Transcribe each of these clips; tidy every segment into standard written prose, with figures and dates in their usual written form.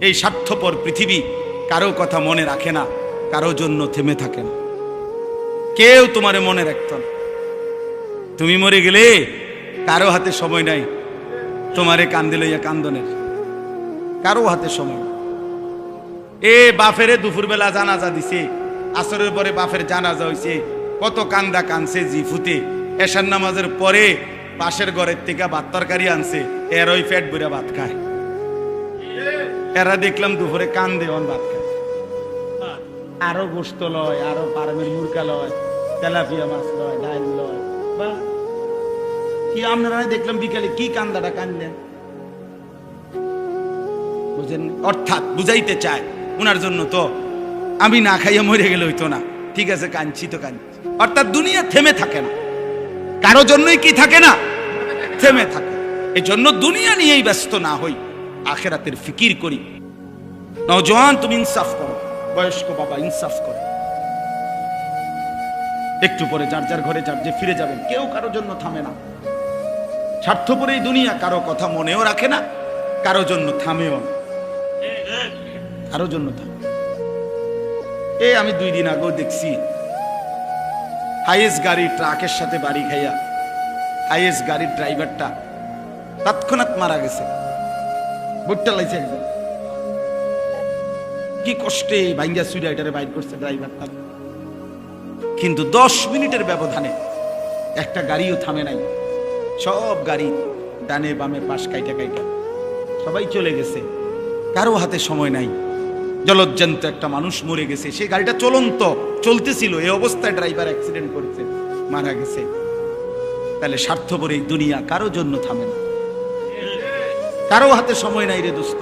এই স্বার্থপর পৃথিবী কারো কথা মনে রাখে না, কারো জন্য থেমে থাকে না। কেউ তোমারে মনে রাখত না। তুমি মরে গেলে কারো হাতে সময় নাই তোমারে কান্দে লইয়া কান্দনের, কারো হাতে সময়। এ বাফেরে দুপুরবেলা জানাজা দিছে, আসরের পরে বাফের জানাজা হইছে, কত কান্দা কানছে জিফুতে। এশার নামাজের পরে পাশের ঘরের থেকে ভাত তরকারি আনছে, এর ওই পেট ভরে ভাত খায়। এরা দেখলাম দুপুরে কান্দে অন ভাত খায়। আরো গোস্ত লয়, আরো পারমের মুরগা লয়, তেলাপিয়া মাছ লয়, ডাল লয়। বা কি আপনারা দেখলাম বিকালে কি কান্দাটা কান্দেন, বুঝেন? অর্থাৎ বুঝাইতে চায় উনার জন্য তো আমি না খাইয়া মরে গেলে হইতো না, ঠিক আছে কাঁদছি তো কাঁদছি। অর্থাৎ দুনিয়া থেমে থাকে না, কারো জন্যই কি থাকে না, থেমে থাকে। এই জন্য দুনিয়া নিয়েই ব্যস্ত না হই, আখেরাতের ফিকির করি। নওজোয়ান তুমি ইনসাফ করো, বয়স্ক বাবা ইনসাফ করো। একটু পরে যার যার ঘরে যার যে ফিরে যাবেন, কেউ কারো জন্য থামে না। স্বার্থপর এই দুনিয়া, কারো কথা মনেও রাখে না, কারো জন্য থামেও না, কারো জন্য থামে। এই আমি 2 দিন আগেও দেখছি হাইয়েস্ট গাড়ি ট্রাকের সাথে বাড়ি খাইয়া হাইয়েস্ট গাড়ির ড্রাইভারটা তৎক্ষণাৎ মারা গেছে। বুটটা লাইছে একদম, কি কষ্টে ভাঙ্গা সুইরা এটারে বাইর করছে ড্রাইভারটা। কিন্তু 10 মিনিটের ব্যবধানে একটা গাড়িও থামে নাই, সব গাড়ি ডানে বামে পাশ কাইটা কাইটা সবাই চলে গেছে, কারো হাতে সময় নাই। জলজ্জান্ত একটা মানুষ মরে গেছে, সেই গাড়িটা চলন্ত চলতেছিল, এই অবস্থায় ড্রাইভার অ্যাক্সিডেন্ট করেছে, মারা গেছে। তাহলে স্বার্থপর এই দুনিয়া কারো জন্য থামে না, কারো হাতে সময় নাই রে দোস্ত,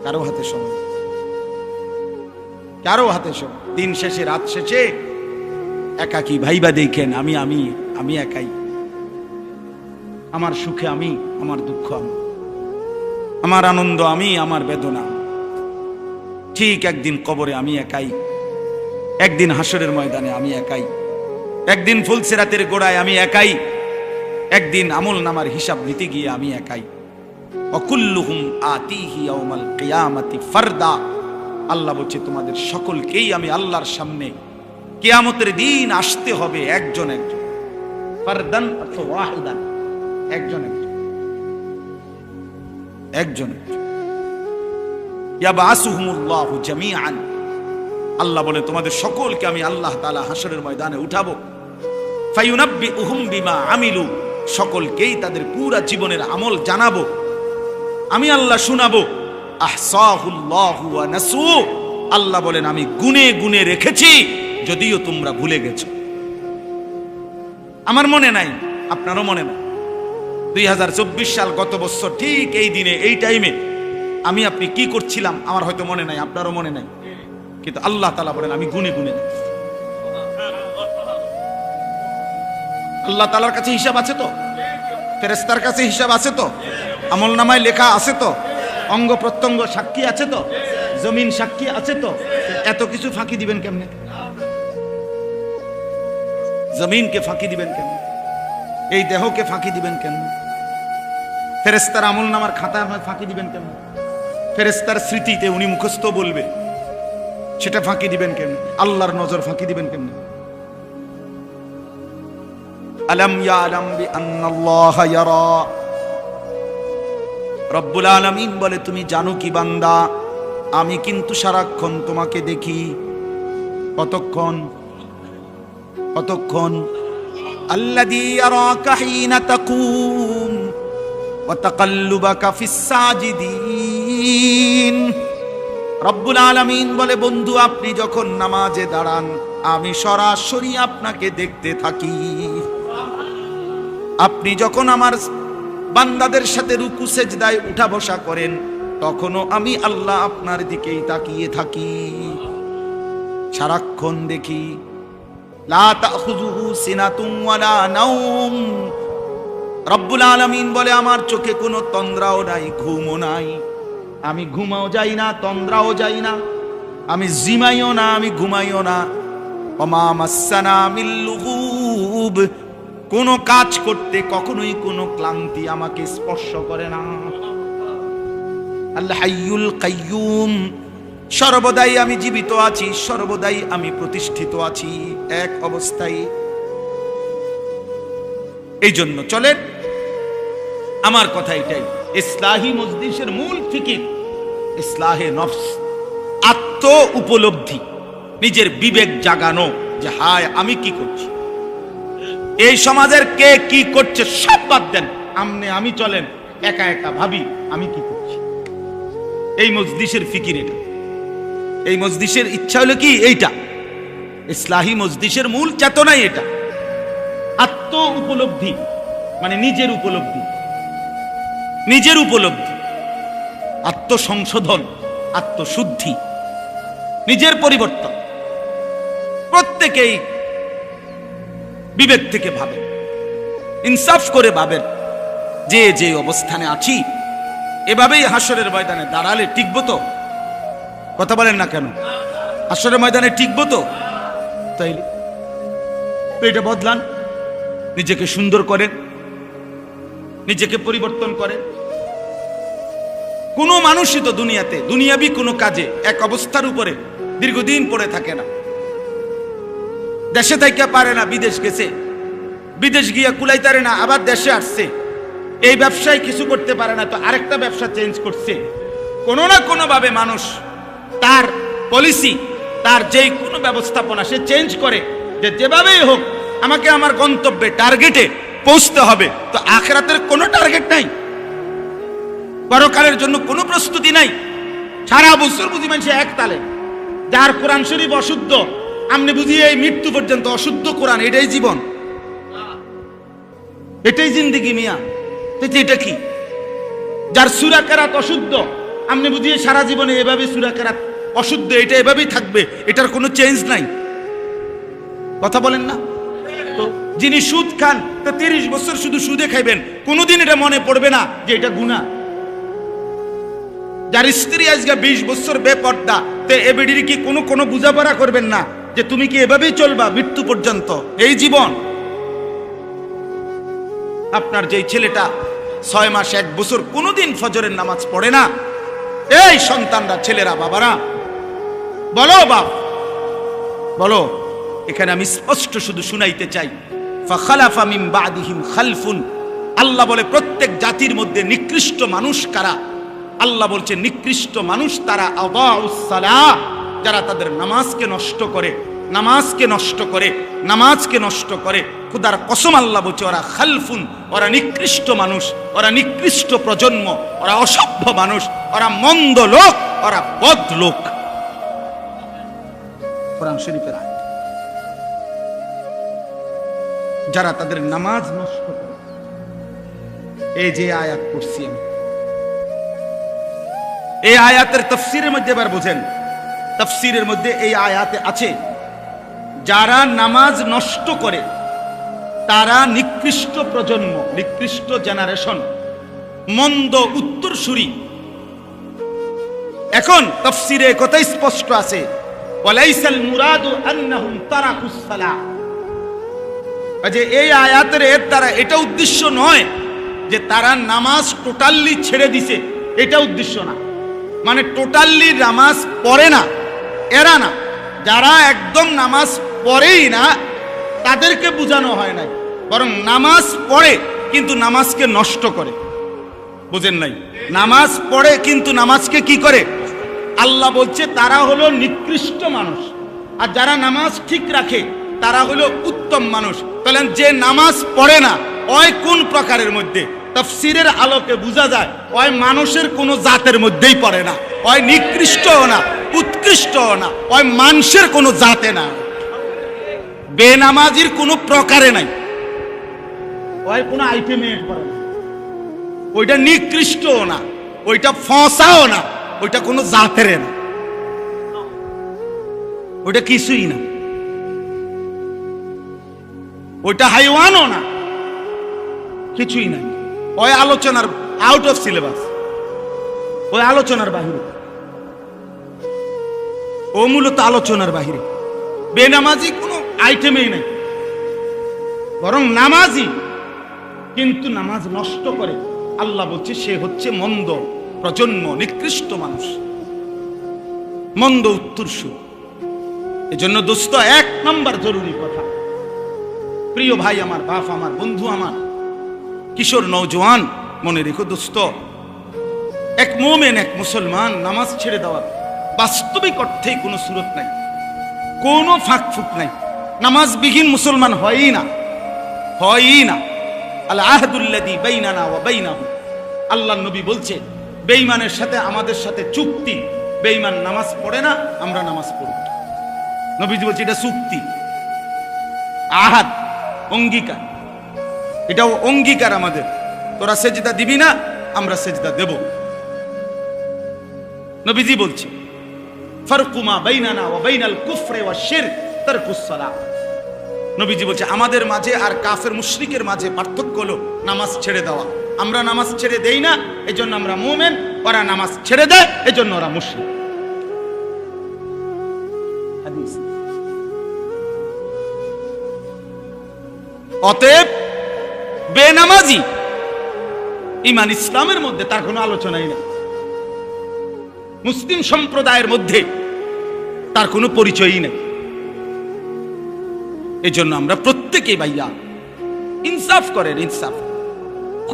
কারো হাতে সময়, কারো হাতে সময়। দিন শেষে রাত শেষে একাকী ভাইবা দেখেন, আমি আমি আমি একাই, আমার সুখে আমি, আমার দুঃখ আমি, আমার আনন্দ আমি, আমার বেদনা। ঠিক একদিন কবরে আমি একাই, একদিন হাসরের ময়দানে আমি একাই, একদিন ফুলসিরাতের গোড়ায় আমি একাই, একদিন আমল নামার হিসাব নিতে গিয়ে আমি একাই। অকুল্লুহুম আতিহি ইয়াউমাল কিয়ামাতি ফারদা। আল্লাহ বলছে তোমাদের সকলকেই আমি আল্লাহর সামনে কিয়ামতের দিন আসতে হবে একজন একজন, ফারদান অথবা ওয়াহিদান, একজন একজন, একজন একজন। ইয়াবাসুহুমুল্লাহু জামিআন। আল্লাহ বলে তোমাদের সকলকে আমি আল্লাহ তাআলা হাসরের ময়দানে উঠাবো। ফায়ুনাব্বিউহুম বিমা আমিলু। সকলকেই তাদের পুরা জীবনের আমল জানাবো, আমি আল্লাহ শুনাবো। আহসাহুল্লাহু ওয়া নাসু। আল্লাহ বলেন আমি গুনে গুনে রেখেছি, যদিও তোমরা ভুলে গেছো। আমার মনে নাই, আপনারও মনে নাই। 2024 সাল গত বছর ঠিক এই দিনে এই টাইমে আমি আপনি কি করছিলাম আমার হয়তো মনে নাই, আপনারও মনে নাই, কিন্তু আল্লাহ তাআলা বলেন আমি গুনে গুনে। আল্লাহ তাআলার কাছে হিসাব আছে তো, ফেরেশতার কাছে হিসাব আছে তো, আমলনামায় লেখা আছে তো, অঙ্গ প্রত্যঙ্গ সাক্ষী আছে তো, জমিন সাক্ষী আছে তো। এত কিছু ফাঁকি দিবেন কেমনে? জমিনকে ফাঁকি দিবেন কেমনে? এই দেহকে ফাঁকি দিবেন কেমনে? ফেরেশতার আমলনামার খাতা ফাঁকি দিবেন কেমনে? ফেরেশতার স্মৃতিতে উনি মুখস্থ বলবে, সেটা ফাঁকি দিবেন কেমনে? আল্লাহর নজর ফাঁকি দিবেন কেমনে? আলাম ইয়ালাম বিআন্নাল্লাহা ইয়ারা। রব্বুল আলামিন বলে তুমি জানো কি বান্দা, আমি কিন্তু সারাক্ষণ তোমাকে দেখি। কতক্ষণ? কতক্ষণ? আল্লাযী ইয়ারাকা হিনা তাকুম ওয়া তাকাল্লুবাকা ফিস সাজিদিন। রব্বুল আলামিন বলে বন্ধু আপনি যখন নামাজে দাঁড়ান আমি সরাসরি আপনাকে দেখতে থাকি। আপনি যখন আমার বান্দাদের সাথে রুকু সেজদায় উঠা বসা করেন তখনও আমি আল্লাহ আপনার দিকেই তাকিয়ে থাকি, সারাক্ষণ দেখি। লা তাখুযুহু সিনাতুন ওয়ালা নাওম। রব্বুল আলামিন বলে আমার চোখে কোনো তন্দ্রাও নাই, ঘুমও নাই। আমি ঘুমাও যাই না, তন্দ্রাও যাই না, আমি জিমাইও না, আমি ঘুমাইও না। ওমা মাসসানা মিল লুগুব। কোনো কাজ করতে কখনোই কোনো ক্লান্তি আমাকে স্পর্শ করে না। আল হাইয়ুল কাইয়ুম, সর্বদাই আমি জীবিত আছি, সর্বদাই আমি প্রতিষ্ঠিত আছি এক অবস্থায়। এই জন্য চলেন, আমার কথা এটাই, ইসলাহি মজলিসের মূল ফিকির ইসলাহে নফস, আত্ম উপলব্ধি, নিজের বিবেক জাগানো যে হায় আমি কি করছি, এই সমাজের কে কি করছে সব বাদ দেন, আমি চলেন একা একা ভাবি আমি কি করছি। এই মজলিসের ফিকির এটা, এই মজলিসের ইচ্ছা হলো কি এইটা, ইসলাহি মজলিসের মূল চেতনাই এটা, আত্ম উপলব্ধি, মানে নিজের উপলব্ধি, নিজের উপলব্ধি, আত্মসংশোধন, আত্মশুদ্ধি, নিজের পরিবর্তন। প্রত্যেকেই বিবেক থেকে ভাবেন, ইনসাফ করে ভাবেন, যে যে অবস্থানে আছি এভাবেই হাসরের ময়দানে দাঁড়ালে টিকবো তো? কথা বলেন না কেন? হাসরের ময়দানে টিকবো তো? তাইলে এটা বদলান, নিজেকে সুন্দর করেন, নিজেকে পরিবর্তন করেন। কোনো মানুষই তো দুনিয়াতে দুনিয়াবি কোনো কাজে এক অবস্থার উপরে দীর্ঘদিন পড়ে থাকে না। দেশে থাইকা পারে না, বিদেশ গেছে, বিদেশ গিয়া কুলাইতারে না, আবার দেশে আসছে, এই ব্যবসায় কিছু করতে পারে না তো আরেকটা ব্যবসা চেঞ্জ করছে। কোনো না কোনো ভাবে মানুষ তার পলিসি, তার যেই কোনো ব্যবস্থাপনা সে চেঞ্জ করে, যে যেভাবেই হোক আমাকে আমার গন্তব্যে টার্গেটে পৌঁছতে হবে। তো আখিরাতের কোনো টার্গেট নাই, পরকালের জন্য কোনো প্রস্তুতি নাই। সারা বছর বুঝি মানুষ এক তালে, যার কোরআন শরীফ অশুদ্ধ, আমনে বুঝি এই মৃত্যু পর্যন্ত অশুদ্ধ কোরআন, এটাই জীবন, এটাই জিন্দেগি মিয়া। এটা কি? যার সূরা কেরাত অশুদ্ধ, আমনে বুঝিয়ে সারা জীবনে এভাবে সূরা কেরাত অশুদ্ধ, এটা এভাবেই থাকবে, এটার কোনো চেঞ্জ নাই। কথা বলেন না তো? যিনি সুদ খান, তো 30 বছর শুধু সুদে খাইবেন, কোনোদিন এটা মনে পড়বে না যে এটা গুনাহ। যার স্ত্রী আজকে 20 বছর বেপর্দা, তে এবেডির কি কোনো বুঝাপড়া করবেন না যে তুমি কি এভাবেই চলবা মৃত্যু পর্যন্ত, এই জীবন? আপনার যেই ছেলেটা 6 মাস 1 বছর কোনোদিন ফজরের নামাজ পড়ে না, এই সন্তানরা, ছেলেরা, বাবারা বলো, বাপ বলো, এখানে আমি স্পষ্ট শুধু শুনাইতে চাই, ফাখালাফা মিন বাদিহিম খালফুন, আল্লাহ বলে প্রত্যেক জাতির মধ্যে নিকৃষ্ট মানুষ কারা? আল্লাহ বলছে নিকৃষ্ট মানুষ তারা আদাউস সালাহ, যারা তাদের নামাজকে নষ্ট করে, নামাজকে নষ্ট করে, নামাজকে নষ্ট করে। খুদার কসম আল্লাহ বলছে ওরা খালফুন, ওরা নিকৃষ্ট মানুষ, ওরা নিকৃষ্ট প্রজন্ম, ওরা অসভ্য মানুষ, ওরা মন্দ লোক, ওরা বদ লোক। কোরআন শরীফের আয়াত। যারা তাদের নামাজ নষ্ট করে, এই যে আয়াত পড়ছি আমি, এই আয়াতের তাফসীরের মধ্যে এবার বুঝেন, তাফসীরের মধ্যে এই আয়াতে আছে যারা নামাজ নষ্ট করে তারা নিকৃষ্ট প্রজন্ম, নিকৃষ্ট জেনারেশন, মন্দ উত্তরসূরি। এখন তাফসীরে কথা স্পষ্ট আছে, ওয়ালাইসাল মুরাদু আন্নাহুম তারাকুস সালাহ, যে এই আয়াতের এর দ্বারা এটা উদ্দেশ্য নয় যে তারা নামাজ টোটালি ছেড়ে দিছে, এটা উদ্দেশ্য না। মানে টোটালি নামাজ পড়ে না এরা না, যারা একদম নামাজ পড়েই না তাদেরকে বোঝানো হয় নাই, বরং নামাজ পড়ে কিন্তু নামাজকে নষ্ট করে। বুঝেন নাই? নামাজ পড়ে কিন্তু নামাজকে কি করে? আল্লাহ বলছে তারা হলো নিকৃষ্ট মানুষ, আর যারা নামাজ ঠিক রাখে তারা হলো উত্তম মানুষ। তাহলে যে নামাজ পড়ে না ওই কোন প্রকারের মধ্যে? তাফসীরের আলোকে বোঝা যায় ওই মানুষের কোনো জাতের মধ্যেই পড়ে না, ওই নিকৃষ্টও না, উৎকৃষ্টও না, ওই মানুষের কোনো জাতে না, বেনামাজির কোনো প্রকারে নাই, ওই কোনো আইটেমে পড়ে না, ওইটা নিকৃষ্টও না, ওইটা ফসাও না, ওইটা কোনো জাতের না, ওইটা কিছুই না, ওইটা হাইওয়ানও না, কিছুই নাই। ওই আলোচনার আউট অফ সিলেবাস, ওই আলোচনার বাহিরে, ও মূলত আলোচনার বাহিরে। বেনামাজি কোনো আইটেমেই নাই, বরং নামাজি কিন্তু নামাজ নষ্ট করে। আল্লাহ বলছে সে হচ্ছে মন্দ, প্রজন্ম, নিকৃষ্ট মানুষ, মন্দ উত্তরসূরি। এজন্য দোস্ত, 1 নম্বর জরুরি কথা, প্রিয় ভাই আমার, বাপ আমার, বন্ধু আমার, কিশোর নওজোয়ান, মনে রেখো দোস্ত, এক মোমেন, এক মুসলমান নামাজ ছেড়ে দেওয়ার বাস্তবিক অর্থেই কোনো সুরত নাই, কোনো ফাঁক ফুক নাই। নামাজবিহীন মুসলমান হয়ই না, হয়ই না। আল আহদুল্লাযী বাইনানা ওয়া বাইনাহুম, আল্লাহর নবী বলছে, বেঈমানের সাথে আমাদের সাথে চুক্তি, বেঈমান নামাজ পড়ে না, আমরা নামাজ পড়ব। নবীজি বলছে এটা চুক্তি, আহাদ, অঙ্গীকার, এটাও অঙ্গীকার আমাদের। তোরা সেজদা দিবি না, আমরা সেজদা দেব। নবীজি বলছে, ফারকু মা বাইনানা ওয়া বাইনাল কুফরি ওয়াশ শিরক তারকুস সালাহ। নবীজি বলছে আমাদের মাঝে আর কাফের মুশরিকের মাঝে পার্থক্য হলো নামাজ ছেড়ে দেওয়া। আমরা নামাজ ছেড়ে দেই না, এজন্য আমরা মুমিন, ওরা নামাজ ছেড়ে দেয়, এজন্য ওরা মুশরিক। হাদিস। অতএব বেনামাজি ঈমান ইসলামের মধ্যে তার কোনো আলোচনাই নেই, মুসলিম সম্প্রদায়ের মধ্যে তার কোনো পরিচয়ই নেই। এজন্য আমরা প্রত্যেকেই ভাইয়া ইনসাফ করেন, ইনসাফ।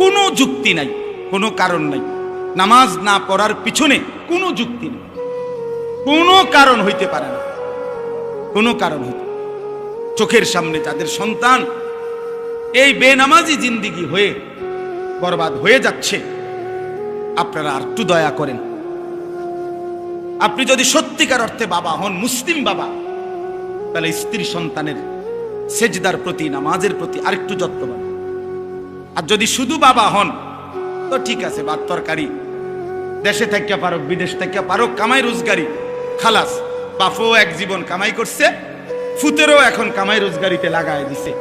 কোনো যুক্তি নাই, কোনো কারণ নাই, নামাজ না পড়ার পিছনে কোনো যুক্তি নেই, কোনো কারণ হইতে পারে না, কোনো কারণ হইতে। চোখের সামনে যাদের সন্তান এই বেনামাজি জিন্দিগি হয়ে বরবাদ হয়ে যাচ্ছে, আপনারা আর একটু দয়া করেন। আপনি যদি সত্যিকার অর্থে বাবা হন, মুসলিম বাবা, তাহলে স্ত্রী সন্তানের সেজদার প্রতি, নামাজের প্রতি আরেকটু যত্নবান। আর যদি শুধু বাবা হন তো ঠিক আছে, ভাত তরকারি দেশে থাকিয়া পারো, বিদেশ থাকিয়া পারো, কামাই রোজগারি, খালাস। বাপও এক জীবন কামাই করছে, ফুতেরও এখন কামাই রোজগারিতে লাগায় দিছে,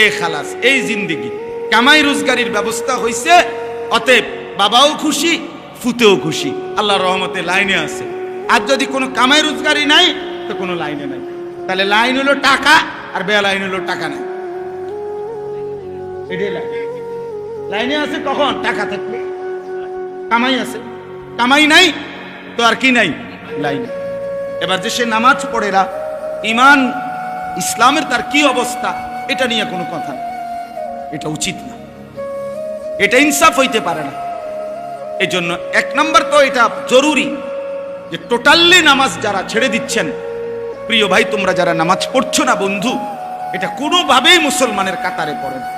এ খালাস, এই জিন্দিগি কামাই রোজগারির ব্যবস্থা হইছে। অতএব বাবাও খুশি, ফুতেও খুশি, আল্লাহর রহমতে লাইনে আছে। আর যদি কোনো কামাই রোজগারি নাই তো কোনো লাইনে নাই, তাহলে লাইন হলো টাকা, আর বেলাইন হলো টাকা নাই। এটাই লাইন। লাইনে আছে কখন? টাকা থাকলে। কামাই আছে, কামাই নাই তো আর কি নাই? লাইন। এবার যে সে নামাজ পড়ে না, ঈমান ইসলামের তার কি অবস্থা, এটা নিয়ে কোনো কথা না, এটা উচিত না, এটা ইনসাফ হইতে পারে না। এই জন্য 1 নম্বর তো এটা জরুরি যে টোটালি নামাজ যারা ছেড়ে দিচ্ছেন, প্রিয় ভাই, তোমরা যারা নামাজ পড়ছো না বন্ধু, এটা কোনোভাবেই মুসলমানের কাতারে পড়ে না।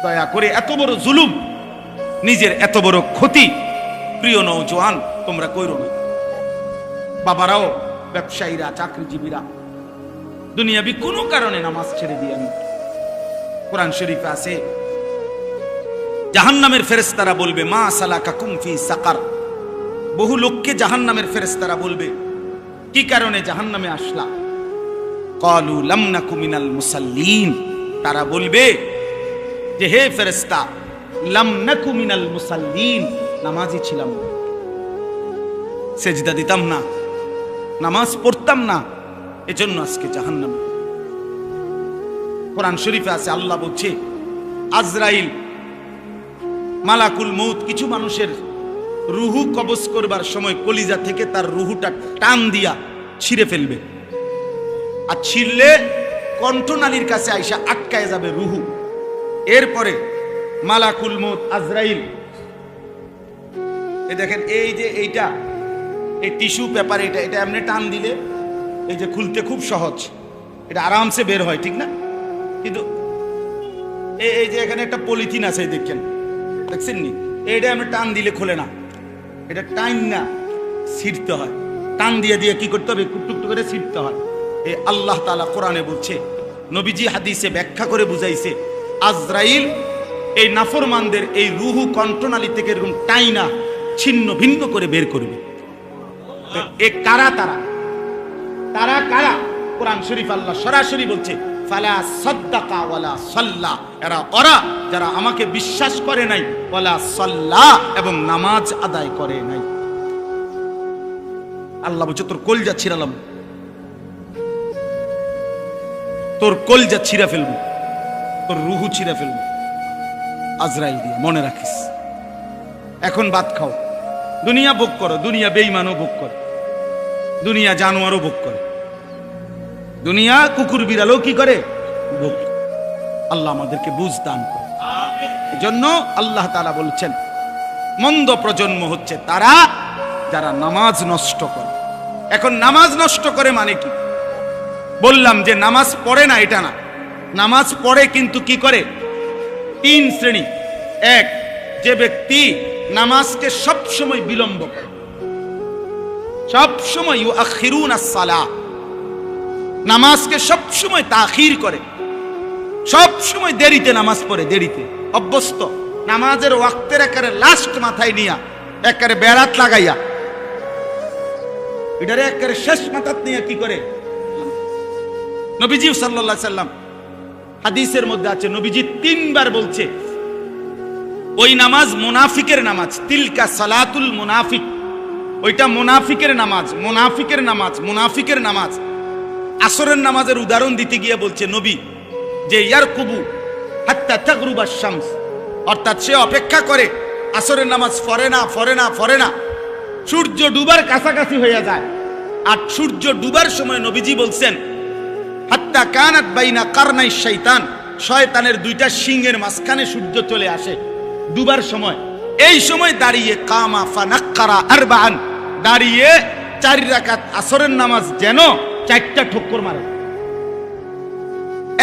দয়া করে এত বড় জুলুম, নিজের এত বড় ক্ষতি, প্রিয় নওজোয়ান, তোমরা কইরো না। বাবারাও, ব্যবসায়ীরা, চাকরিজীবীরা দুনিয়াবি কোনো কারণে নামাজ ছেড়ে দিয়ে আমি, কোরআন শরীফে আছে জাহান্নামের ফেরেশতারা বলবে, মা সালাকাকুম ফি সাকার। বহু লোককে জাহান্নামের ফেরেশতারা বলবে, কি কারণে জাহান্নামে আসলা? ক্বালু লাম নাকু মিনাল মুসাল্লিন। তারা বলবে যে হে ফেরেশতা, লাম নাকু মিনাল মুসাল্লিন, নামাজি ছিলাম না, সেজদা দিতাম না, নামাজ পড়তাম না, এজন্য আজকে জাহান্নামে। কোরআন শরীফে আছে, আল্লাহ বলছে আজরাইল, মালাকুল মউত কিছু মানুষের রুহু কবজ করবার সময় কলিজা থেকে তার রুহুটা টান দিয়া ছিঁড়ে ফেলবে, আর ছিঁড়লে কণ্ঠনালীর কাছে আইসা আটকায় যাবে রুহু। এরপরে মালাকুল মউত আজরাইল, এই দেখেন, এই যে এইটা, এই টিস্যু পেপার, এটা এটা এমনি টান দিলে এই যে খুলতে খুব সহজ, এটা আরামসে বের হয়, ঠিক না? কিন্তু এই যে এখানে একটা পলিথিন আছে, দেখেন, দেখছেন নি, এইটা এমনি টান দিলে খোলে না, এটা টাইম না, ছিঁড়তে হয়, টান দিয়ে দিয়ে কি করতে হবে, টুকটুক করে ছিঁড়তে হয়। এই আল্লাহ তাআলা কোরআনে বলছে, নবীজি হাদিসে ব্যাখ্যা করে বুঝাইছে, আজরাইল এই নাফরমানদের এই রুহু কণ্ঠনালী থেকে এরকম টাইনা ছিন্ন ভিন্ন করে বের করবে। এ কারা? তারা কারা? কোরআন শরীফ আল্লাহ সরাসরি বলছে, ফালা সাদ্দাকা ওয়ালা সাল্লা, এরা ওরা যারা আমাকে বিশ্বাস করে নাই, ওয়ালা সাল্লা, এবং নামাজ আদায় করে নাই। আল্লাহ বলছে তোর কলজা ছিঁড়ালাম, তোর কলজা ছিঁড়া ফেলবো, তোর রুহু ছিঁড়া ফেলবো আজরাইল দিয়ে, মনে রাখিস। এখন ভাত খাও, দুনিয়া ভোগ করো, দুনিয়া বেঈমানও ভোগ করে, দুনিয়া জানোয়ারও ভোগ করে, দুনিয়া কুকুর বিড়ালও কি করে ভোগ করে। আল্লাহ আমাদেরকে বুঝ দান করে। এজন্য আল্লাহ তাআলা বলছেন মন্দ প্রজন্ম হচ্ছে তারা যারা নামাজ নষ্ট করে। এখন নামাজ নষ্ট করে মানে কি? বললাম যে নামাজ পড়ে না এটা না, নামাজ পড়ে কিন্তু কি করে? তিন শ্রেণী। এক, যে ব্যক্তি নামাজকে সব সময় বিলম্ব করে, সব সময় ইউআখিরুনাস সালাহ, নামাজকে সব সময় তাখির করে, সব সময় দেরিতে নামাজ পড়ে, দেরিতে অভ্যস্ত, নামাজের ওয়াক্তের একেবারে লাস্ট মাথায় নিয়া একেবারে বেড়াত লাগাইয়া এটারে একেবারে শেষ মাথাত নিয়ে কি করে? নবীজি সাল্লাল্লাহু আলাইহি সাল্লাম হাদিসের মধ্যে আছে, নবীজি 3 বার বলছে ওই নামাজ মুনাফিকের নামাজ, তিলকা সালাতুল মুনাফিক, ওইটা মুনাফিকের নামাজ, মুনাফিকের নামাজ, মুনাফিকের নামাজ। আসরের নামাজের উদাহরণ দিতে গিয়ে বলছে নবী যে ইয়ারকুবু হাত্তা তাগরুবাশ শামস, অর্থাৎ সে অপেক্ষা করে, আসরের নামাজ পড়ে না পড়ে না পড়ে না, সূর্য ডুবার কাছাকাছি হয়ে যায়। আর সূর্য ডুবার সময় নবীজি বলছেন হাত্তা কানাত বাইনা কারনাই শয়তান, শয়তানের দুইটা শিংয়ের মাঝখানে সূর্য চলে আসে ডুবার সময়। এই সময় দাঁড়িয়ে কামা ফানাক্কারা আরবাআন, দাঁড়িয়ে 4 রাকাত আসরের নামাজ যেন 4টা ঠক্কর মারে।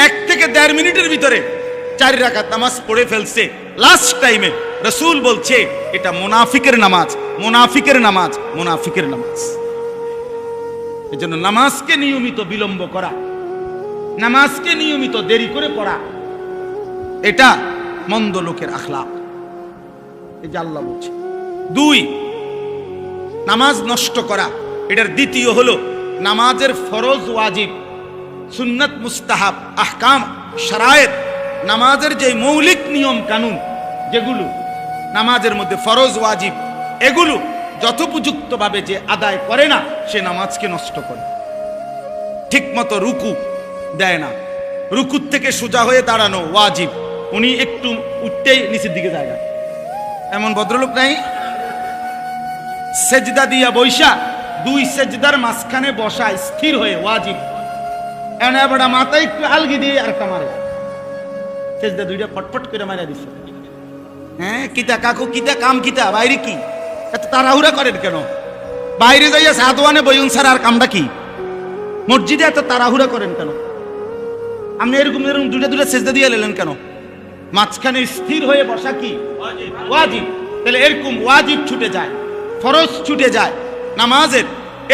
1 থেকে 1.5 মিনিটের ভিতরে 4 রাকাত নামাজ পড়ে ফেলছে লাস্ট টাইমে। রাসূল বলছে এটা মুনাফিকের নামাজ, মুনাফিকের নামাজ, মুনাফিকের নামাজ। এজন্য নামাজকে নিয়মিত বিলম্ব করা, নামাজকে নিয়মিত দেরি করে পড়া, এটা মন্দ লোকের আখলাক। এই যে আল্লাহ বলছে। 2, নামাজ নষ্ট করা, এটার দ্বিতীয় হলো নামাজের ফরজ ওয়াজিব, সুন্নাত মুস্তাহাব, আহকাম শারায়েত, নামাজের যে মৌলিক নিয়ম কানুন যেগুলো নামাজের মধ্যে ফরজ ওয়াজিব, এগুলো যথোপযুক্তভাবে যে আদায় করে না সে নামাজকে নষ্ট করে। ঠিক মতো রুকু দেয় না, রুকুর থেকে সোজা হয়ে দাঁড়ানো ওয়াজিব, উনি একটু উঠতেই নিচের দিকে জায়গা, এমন ভদ্রলোক নাই। সেজদা দিয়া বৈশা 2 সেজদার মাঝখানে বসা স্থির হয়ে ওয়াজিব, এনে বড় মাথা একটু আলগি দিয়ে আর কামারে সেজদা 2টা ফটফট করে মারা দিছে। হ্যাঁ কিতা কাকু, কিতা কাম, কিতা বাইরে কি এত তাড়াহুড়া করেন কেন? বাইরে যাইয়া সাদওয়ানে বইউন স্যার, আর কামটা কি? মসজিদে এত তাড়াহুড়া করেন কেন? আপনি এরকম এরকম 2টা সেজদা দিয়ে নিলেন কেন? মাঝখানে স্থির হয়ে বসা কি ওয়াজিব। তাহলে এরকম ওয়াজিব ছুটে যায়, ফরজ ছুটে যায় নামাজের,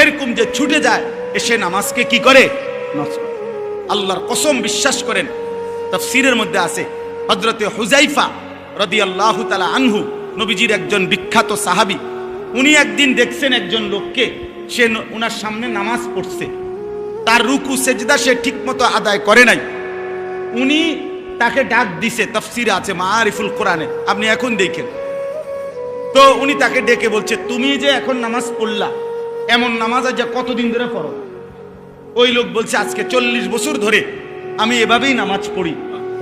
এরকম যে ছুটে যায় এসে নামাজকে কি করে? নষ্ট। আল্লাহর কসম বিশ্বাস করেন, তাফসীরের মধ্যে আছে হযরতে হুযায়ফা রাদিয়াল্লাহু তাআলা আনহু, নবীজির একজন বিখ্যাত সাহাবী, উনি একদিন দেখছেন একজন লোককে, সে ওনার সামনে নামাজ পড়ছে, তার রুকু সেজদা সে ঠিকমতো আদায় করে নাই। উনি তাকে ডাক দিছে, তাফসীরে আছে মাআরিফুল কোরআনে, আপনি এখন দেখেন। তো উনি তাকে ডেকে বলছে তুমি যে এখন নামাজ পড়লা, এমন নামাজ আজ কতদিন ধরে পড়ো? ওই লোক বলছে আজকে 40 বছর ধরে আমি এভাবেই নামাজ পড়ি।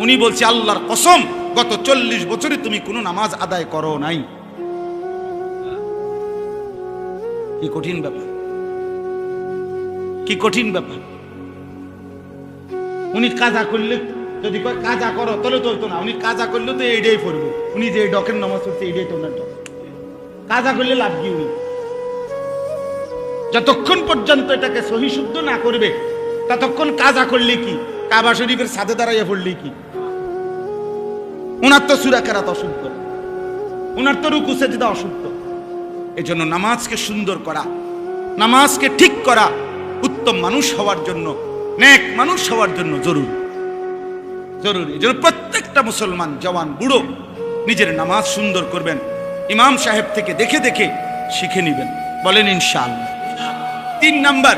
উনি বলছে আল্লাহর কসম গত 40 বছরে তুমি কোনো নামাজ আদায় করো নাই। কি কঠিন ব্যাপার, কি কঠিন ব্যাপার। উনি কাজা করলে, যদি কাজা করো তাহলে চলতো না, উনি কাজা করলে তো এইটাই পড়বো। উনি যে ডকের নামাজ পড়ছে এইটাই তো ওনার ডক, কাজা করলে লাভ কি? উনি যতক্ষণ পর্যন্ত এটাকে সহি শুদ্ধ না করবে ততক্ষণ কাজা করলে কি, কাবা শরীফের সাথে দাঁড়াইয়া পড়লে কি? উনার তো সূরা কেরাত অশুদ্ধ, উনার তো রুকু সেজদা অশুদ্ধ। এজন্য নামাজকে সুন্দর করা, নামাজকে ঠিক করা উত্তম মানুষ হওয়ার জন্য, নেক মানুষ হওয়ার জন্য জরুরি, জরুরি। এজন্য প্রত্যেকটা মুসলমান জওয়ান বুড়ো নিজের নামাজ সুন্দর করবেন, ইমাম সাহেব থেকে দেখে দেখে শিখে নিবেন, বলেন ইনশাআল্লাহ। 3 নাম্বার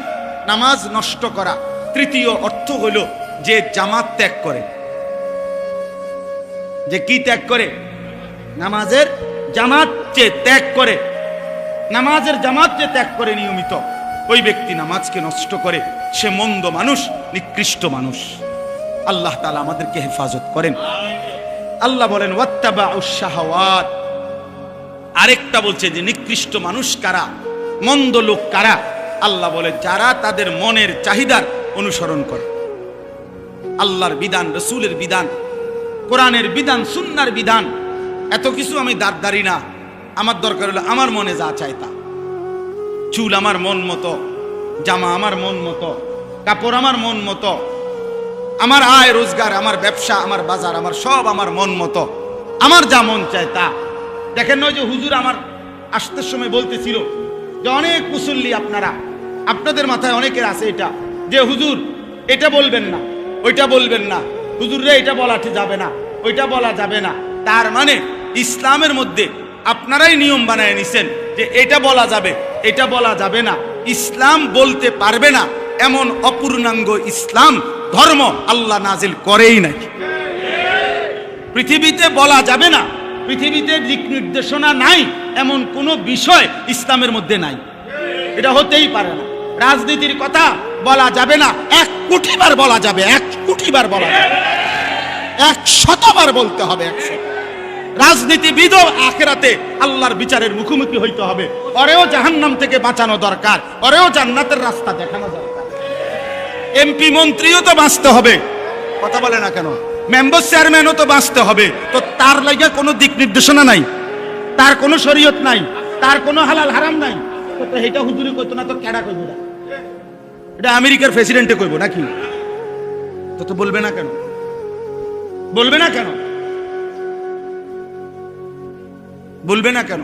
নামাজ নষ্ট করা, তৃতীয় অর্থ হলো যে জামাত ত্যাগ করে। যে কি ত্যাগ করে? নামাজের জামাত যে ত্যাগ করে, নামাজের জামাত যে ত্যাগ করে নিয়মিত, ওই ব্যক্তি নামাজকে নষ্ট করে, সে মন্দ মানুষ, নিকৃষ্ট মানুষ। আল্লাহ তাআলা আমাদেরকে হেফাজত করেন। আল্লাহ বলেন ওয়াত্তাবাউশ শাহাওয়াত, আরেকটা বলছে যে নিকৃষ্ট মানুষ কারা, মন্দ লোক কারা? আল্লাহ বলে যারা তাদের মনের চাহিদার অনুসরণ করে। আল্লাহর বিধান, রসুলের বিধান, কোরআনের বিধান, সুন্নাহর বিধান, এত কিছু আমি দাঁড়ি না। আমার দরকার হলো আমার মনে যা চায় তা। চুল আমার মন মতো, জামা আমার মন মতো, কাপড় আমার মন মতো, আমার আয় রোজগার, আমার ব্যবসা, আমার বাজার, আমার সব আমার মন মতো, আমার যা মন চায় তা। দেখেন নয় যে হুজুর আমার আসতে সময় বলতেছিল যে অনেক মুসল্লি আপনারা, আপনাদের মাথায় অনেকের আছে এটা যে হুজুর এটা বলবেন না, ওইটা বলবেন না, হুজুর রে এটা বলা যাবে না, ওইটা বলা যাবে না। তার মানে ইসলামের মধ্যে আপনারাই নিয়ম বানায় নিছেন যে এটা বলা যাবে, এটা বলা যাবে না। ইসলাম বলতে পারবে না এমন অপূর্ণাঙ্গ ইসলাম ধর্ম আল্লাহ নাজিল করেই নাই। পৃথিবীতে বলা যাবে না, পৃথিবীতে দিক নির্দেশনা নাই এমন কোন বিষয় ইসলামের মধ্যে নাই। এটা হতেই পারে না। রাজনীতির কথা বলা যাবে না, 1 কোটি বার বলা যাবে, 1 কোটি বার বলা যাবে, 100 বার বলতে হবে, 100। রাজনীতিবিদও আখিরাতে আল্লাহর বিচারের মুখোমুখি হইতে হবে। ওরেও জাহান্নাম থেকে বাঁচানো দরকার, ওরেও জান্নাতের রাস্তা দেখানো দরকার। এমপি মন্ত্রীও তো বাঁচতে হবে, কথা বলে না কেন? মেম্বার চেয়ারম্যানও তো বাঁচতে হবে। তো তার লাগা কোনো দিক নির্দেশনা নাই, তার কোনো শরীয়ত নাই, তার কোনো হালাল হারাম নাই। তো এটা হুজুরি কইতো না তো কেডা কইব? এটা আমেরিকার প্রেসিডেন্টে কইব নাকি? তো বলবে না কেন? বলবে না কেন? বলবে না কেন?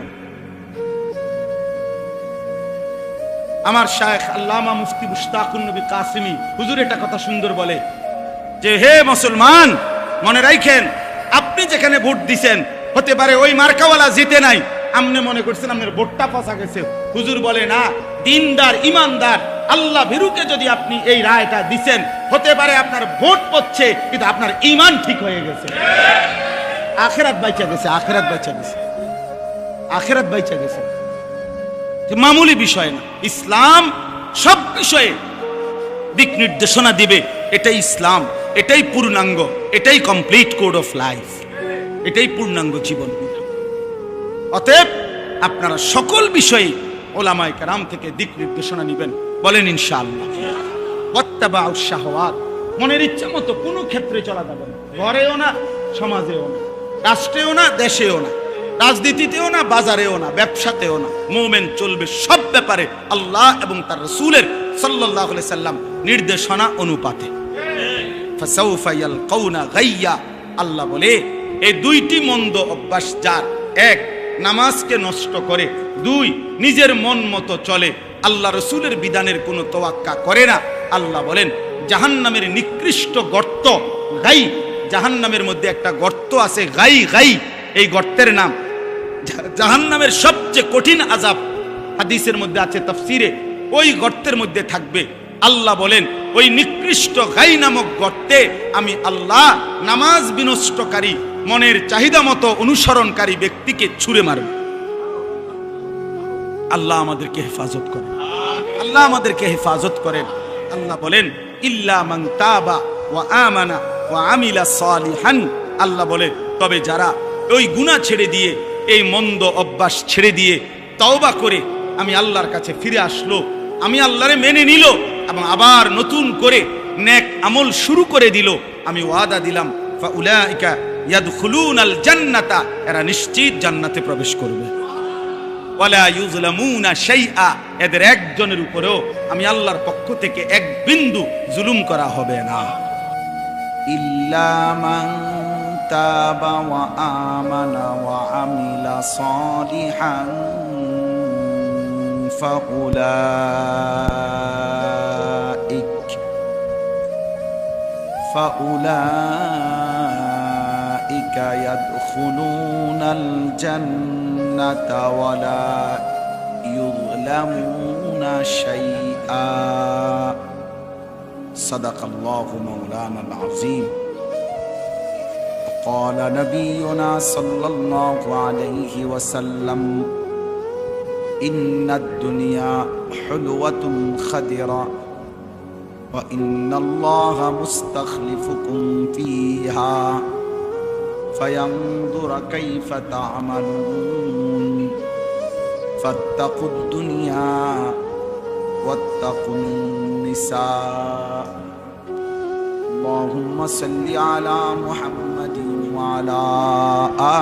আমার শায়েখ আল্লামা মুফতি মুশতাকুন নবী কাসিমি হুজুর এটা কথা সুন্দর বলে যে হে মুসলমান, মনে রাখেন আপনি যেখানে ভোট দিছেন হতে পারে ওই মার্কাওয়ালা জিতে নাই, আপনি মনে করছেন আপনার ভোটটা পচা গেছে। হুজুর বলে না, দিনদার ইমানদার আল্লাহ ভীরুকে যদি আপনি এই রায়টা দিছেন, হতে পারে আপনার ভোট পড়ছে কিন্তু আপনার ঈমান ঠিক হয়ে গেছে, আখিরাত বাইচা গেছে, আখিরাত বাইচা গেছে, আখিরাত বাইচা গেছে। মামুলি বিষয় না। ইসলাম সব বিষয়ে দিক নির্দেশনা দিবে। এটাই ইসলাম, এটাই পূর্ণাঙ্গ, এটাই কমপ্লিট কোড অফ লাইফ, এটাই পূর্ণাঙ্গ জীবন। অতএব আপনারা সকল বিষয়ে ওলামায়ে কেরাম থেকে দিক নির্দেশনা নেবেন, বলেন ইনশাআল্লাহ। ওয়াত্তাবাউশ শাহওয়াত, মনের ইচ্ছা মতো কোনো ক্ষেত্রে চলা যাবে না, ঘরেও না, সমাজেও না, রাষ্ট্রেও না, দেশেও না, রাজনীতিতেও না, বাজারেও না, ব্যবসাতেও না। মুমিন চলবে সব ব্যাপারে আল্লাহ এবং তার রাসূলের সাল্লাল্লাহু আলাইহি সাল্লাম নির্দেশনা অনুপাতে। ফাসাউফা ইয়ালকাউনা গাইয়া, আল্লাহ বলে এই 2টি মন্দ অভ্যাস যার, 1 নামাজকে নষ্ট করে, 2 নিজের মন মতো চলে, আল্লাহ রাসূলের বিধানের কোনো তোয়াক্কা করে না, আল্লাহ বলেন জাহান্নামের নিকৃষ্ট গর্ত গাই। জাহান্নামের মধ্যে একটা গর্ত আছে গাই, গাই এই গর্তের নাম। জাহান্নামের সবচেয়ে কঠিন আযাব হাদিসের মধ্যে আছে, তাফসীরে, ওই গর্তের মধ্যে থাকবে। আল্লাহ বলেন ওই নিকৃষ্ট গাই নামক গর্তে আমি আল্লাহ নামাজ বিনষ্টকারী, মনের চাহিদা মতো অনুসরণকারী ব্যক্তিকে ছুঁড়ে মারব। আল্লাহ আমাদেরকে হেফাজত করেন, আল্লাহ আমাদেরকে হেফাজত করেন। আল্লাহ বলেন ইল্লা মান তাবা ওয়া আমানা ওয়া আমিলা সালিহান, আল্লাহ বলে তবে যারা ওই গুনাহ ছেড়ে দিয়ে, এই মন্দ অভ্যাস ছেড়ে দিয়ে তওবা করে আমি আল্লাহর কাছে ফিরে আসলো, আমি আল্লাহরে মেনে নিল এবং আবার নতুন করে নেক আমল শুরু করে দিল, আমি ওয়াদা দিলাম ফাউলাইকা ইয়াদখুলুনাল জান্নাতা, এরা নিশ্চিত জান্নাতে প্রবেশ করবে। ওয়ালা ইউজলামুনা শাইআ, এদের একজনের উপরেও আমি আল্লাহর পক্ষ থেকে 1 বিন্দু জুলুম করা হবে না। ইল্লা মান তাবা ওয়া আমানা ওয়া আমিলা সালিহান ফাউলাইকা ইয়াদখুলুনাল জান্নাতা ওয়া লা ইউযলামুনা শাইআ। সাদাকাল্লাহু মাওলানাল আযীম। قال نبينا صلى الله عليه وسلم إن الدنيا حلوة خضرة وإن الله مستخلفكم فيها فينظر كيف تعملون فاتقوا الدنيا واتقوا النساء اللهم صل على محمد وعلى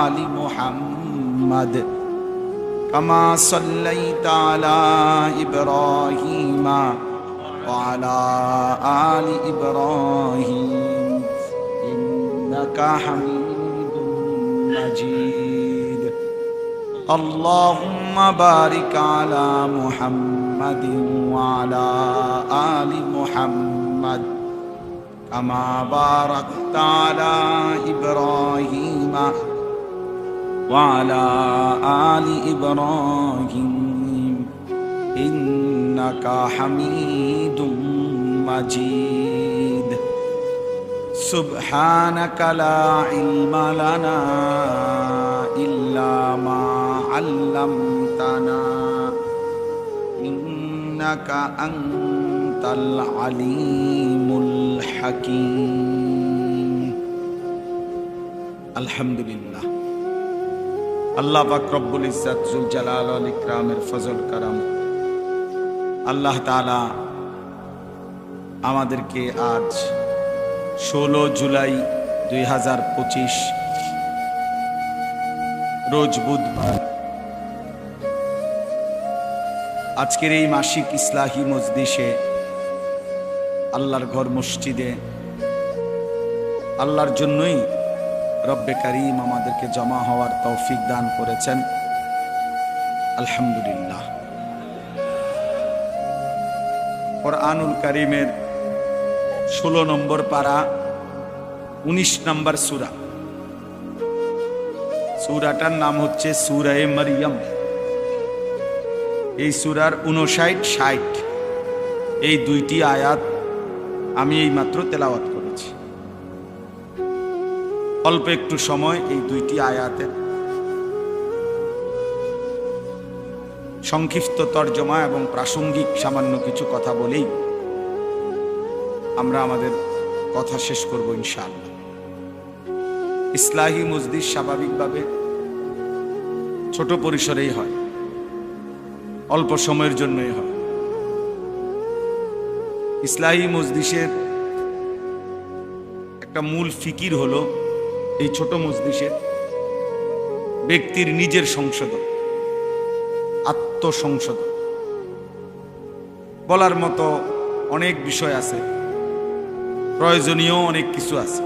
آل محمد كما صليت على إبراهيم وعلى آل إبراهيم إنك حميد مجيد اللهم بارك على محمد وعلى آل محمد كما باركت على إبراهيم وعلى آل إبراهيم إنك حميد مجيد سبحانك لا علم لنا إلا ما علمتنا إنك أنت العليم الحكيم الحمد لله আল্লাহ পাক রব্বুল ইজ্জত জুল জালাল ওয়াল ইকরামের ফজল করম আল্লাহ তাআলা আমাদেরকে আজ 16 জুলাই 2025 রোজ বুধবার আজকের এই মাসিক ইসলাহি মজলিসে আল্লাহর ঘর মসজিদে আল্লাহর জন্যই রব্বে কারীম আমাদেরকে জমা হওয়ার তৌফিক দান করেছেন আলহামদুলিল্লাহ। কুরআনুল কারীমের 16 নম্বর পারা 19 নম্বর সূরা, সূরাটার নাম হচ্ছে সূরা মারইয়াম। এই সূরার 59-60 এই দুইটি আয়াত আমি এই মাত্র তেলাওয়াত করেছি। অল্প একটু সময় এই দুইটি আয়াতের সংক্ষিপ্ত তর্জমা এবং প্রাসঙ্গিক সামান্য কিছু কথা বলেই আমরা আমাদের কথা শেষ করব ইনশাআল্লাহ। ইসলাহি মজলিস স্বাভাবিকভাবে ছোট পরিসরেই হয়, অল্প সময়ের জন্যই হয়। ইসলাহি মজলিসের একটা মূল ফিকির হলো এই ছোট মজলিসের ব্যক্তির নিজের সংশোধন, আত্মসংশোধন। বলার মতো অনেক বিষয় আছে, প্রয়োজনীয় অনেক কিছু আছে।